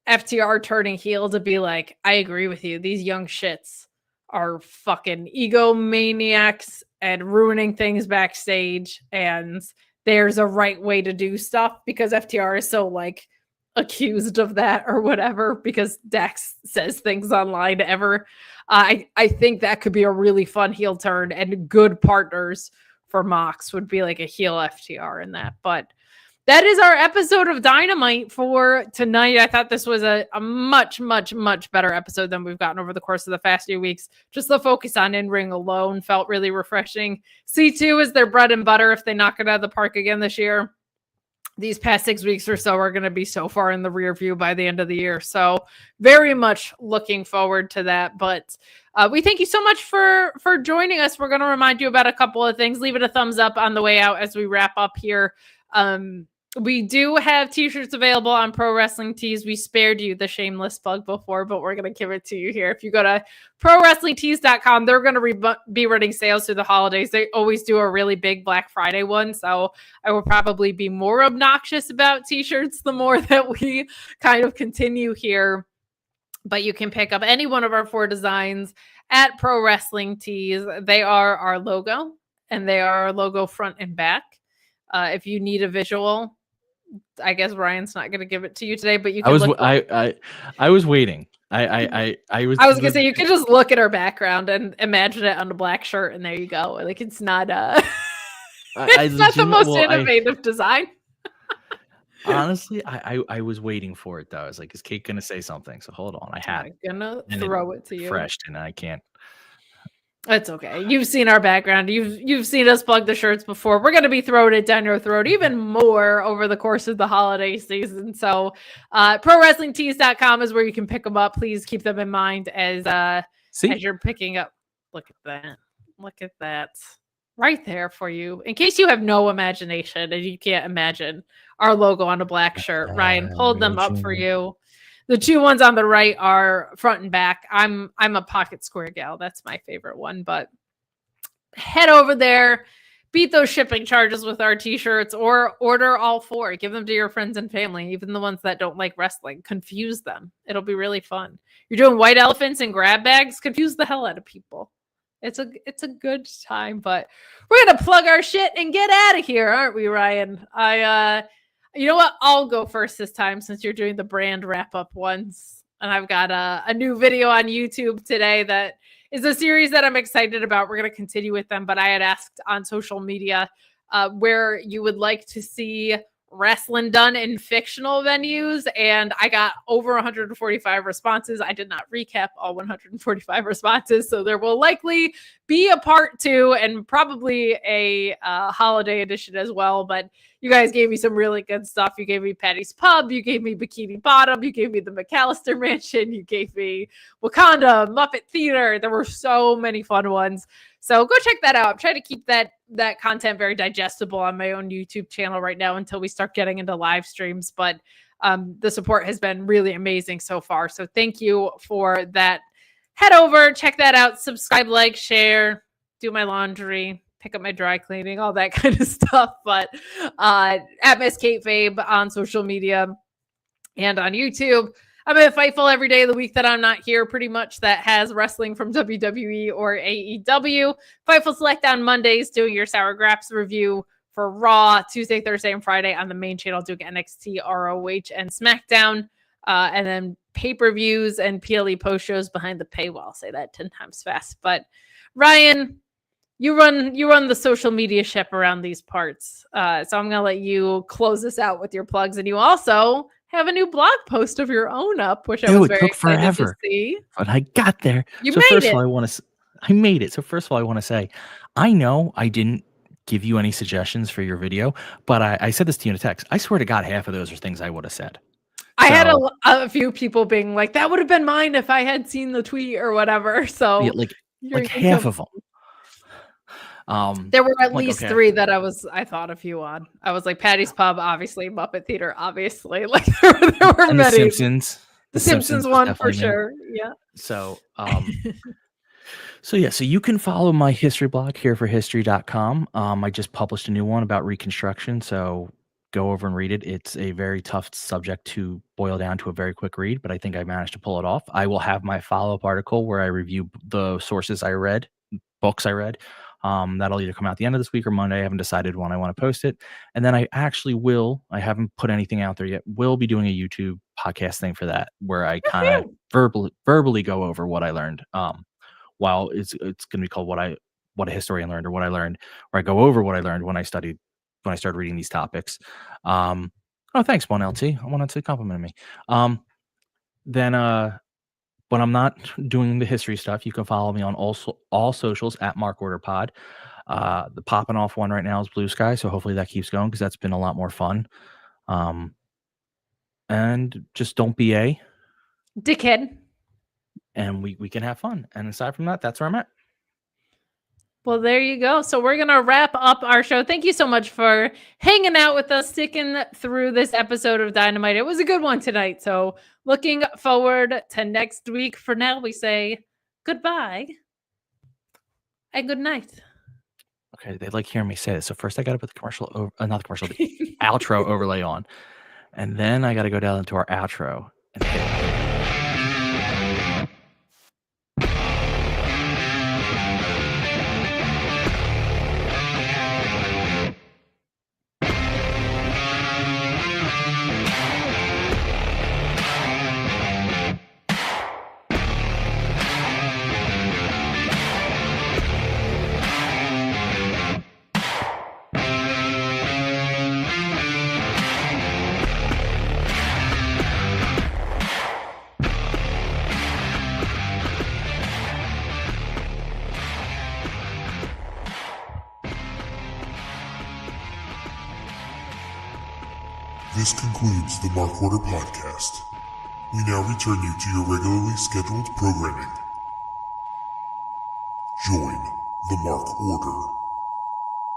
FTR turning heel to be like, I agree with you. These young shits are fucking egomaniacs and ruining things backstage, and there's a right way to do stuff because FTR is so like accused of that or whatever because Dax says things online ever. I think that could be a really fun heel turn, and good partners for Mox would be like a heel FTR in that. But that is our episode of Dynamite for tonight. I thought this was a much, much, much better episode than we've gotten over the course of the past few weeks. Just the focus on in-ring alone felt really refreshing. C2 is their bread and butter if they knock it out of the park again this year. These past 6 weeks or so are going to be so far in the rear view by the end of the year. So very much looking forward to that. But we thank you so much for joining us. We're going to remind you about a couple of things. Leave it a thumbs up on the way out as we wrap up here. We do have t-shirts available on Pro Wrestling Tees. We spared you the shameless plug before, but we're going to give it to you here. If you go to prowrestlingtees.com, they're going to be running sales through the holidays. They always do a really big Black Friday one, so I will probably be more obnoxious about t-shirts the more that we kind of continue here. But you can pick up any one of our 4 designs at Pro Wrestling Tees. They are our logo, and they are our logo front and back. If you need a visual, I guess Ryan's not going to give it to you today, but you can I was waiting. I was going to say, you can just look at her background and imagine it on a black shirt, and there you go. Like, it's not it's not the most innovative design. Honestly, I was waiting for it though. I was like, is Kate gonna say something? So hold on. I'm gonna throw it to you. Fresh, and I can't. It's okay. You've seen our background. You've seen us plug the shirts before. We're going to be throwing it down your throat even more over the course of the holiday season. So prowrestlingtees.com is where you can pick them up. Please keep them in mind as you're picking up. Look at that. Look at that. Right there for you. In case you have no imagination and you can't imagine our logo on a black shirt. Ryan, hold them up for you. The 2 ones on the right are front and back. I'm a pocket square gal. That's my favorite one. But head over there, beat those shipping charges with our t-shirts, or order all 4. Give them to your friends and family, even the ones that don't like wrestling. Confuse them. It'll be really fun. You're doing white elephants and grab bags. Confuse the hell out of people. It's a good time. But we're gonna plug our shit and get out of here, aren't we, Ryan? You know what? I'll go first this time since you're doing the brand wrap-up ones. And I've got a new video on YouTube today that is a series that I'm excited about. We're going to continue with them, but I had asked on social media where you would like to see wrestling done in fictional venues, and I got over 145 responses. I did not recap all 145 responses, so there will likely be a part 2 and probably a holiday edition as well. But you guys gave me some really good stuff. You gave me Patty's Pub, you gave me Bikini Bottom, you gave me the McAllister Mansion, you gave me Wakanda, Muppet Theater. There were so many fun ones. So go check that out. I'm trying to keep that content very digestible on my own YouTube channel right now until we start getting into live streams. But the support has been really amazing so far. So thank you for that. Head over, check that out, subscribe, like, share, do my laundry, pick up my dry cleaning, all that kind of stuff. But at Miss Kate Fabe on social media and on YouTube. I'm at Fightful every day of the week that I'm not here, pretty much, that has wrestling from WWE or AEW. Fightful Select on Mondays, doing your Sour Graps review for Raw. Tuesday, Thursday, and Friday on the main channel, doing NXT, ROH, and SmackDown. And then pay-per-views and PLE post-shows behind the paywall. I'll say that 10 times fast. But Ryan, you run the social media ship around these parts. So I'm going to let you close this out with your plugs. And you also have a new blog post of your own up, which I was very excited to see. But I got there. You made it. I made it. So first of all, I want to say, I know I didn't give you any suggestions for your video, but I said this to you in a text. I swear to God, half of those are things I would have said. I had a few people being like, that would have been mine if I had seen the tweet or whatever. So yeah, like half of them. There were at least 3 that I thought of you on. I was like, Patty's Pub, obviously, Muppet Theater, obviously. Like there were and many. The Simpsons one for sure. Yeah. So so you can follow my history blog here for history.com. I just published a new one about Reconstruction, so go over and read it. It's a very tough subject to boil down to a very quick read, but I think I managed to pull it off. I will have my follow-up article where I review the sources I read, books I read. That'll either come out the end of this week or Monday. I haven't decided when I want to post it. And then I haven't put anything out there yet, will be doing a YouTube podcast thing for that, where I kind of verbally go over what I learned. While it's going to be called What a Historian Learned, or What I Learned, where I go over what I learned when I started reading these topics. Oh, thanks, 1LT. I wanted to compliment me. Then when I'm not doing the history stuff, you can follow me on all socials at Mark Order Pod. The popping off one right now is Blue Sky, so hopefully that keeps going because that's been a lot more fun. And just don't be a dickhead. And we can have fun. And aside from that, that's where I'm at. Well, there you go. So we're going to wrap up our show. Thank you so much for hanging out with us, sticking through this episode of Dynamite. It was a good one tonight. So looking forward to next week. For now, we say goodbye and good night. Okay, they like hearing me say this. So first I got to put the commercial, not the commercial, the outro overlay on. And then I got to go down into our outro and hit. This concludes the Mark Order podcast. We now return you to your regularly scheduled programming. Join the Mark Order.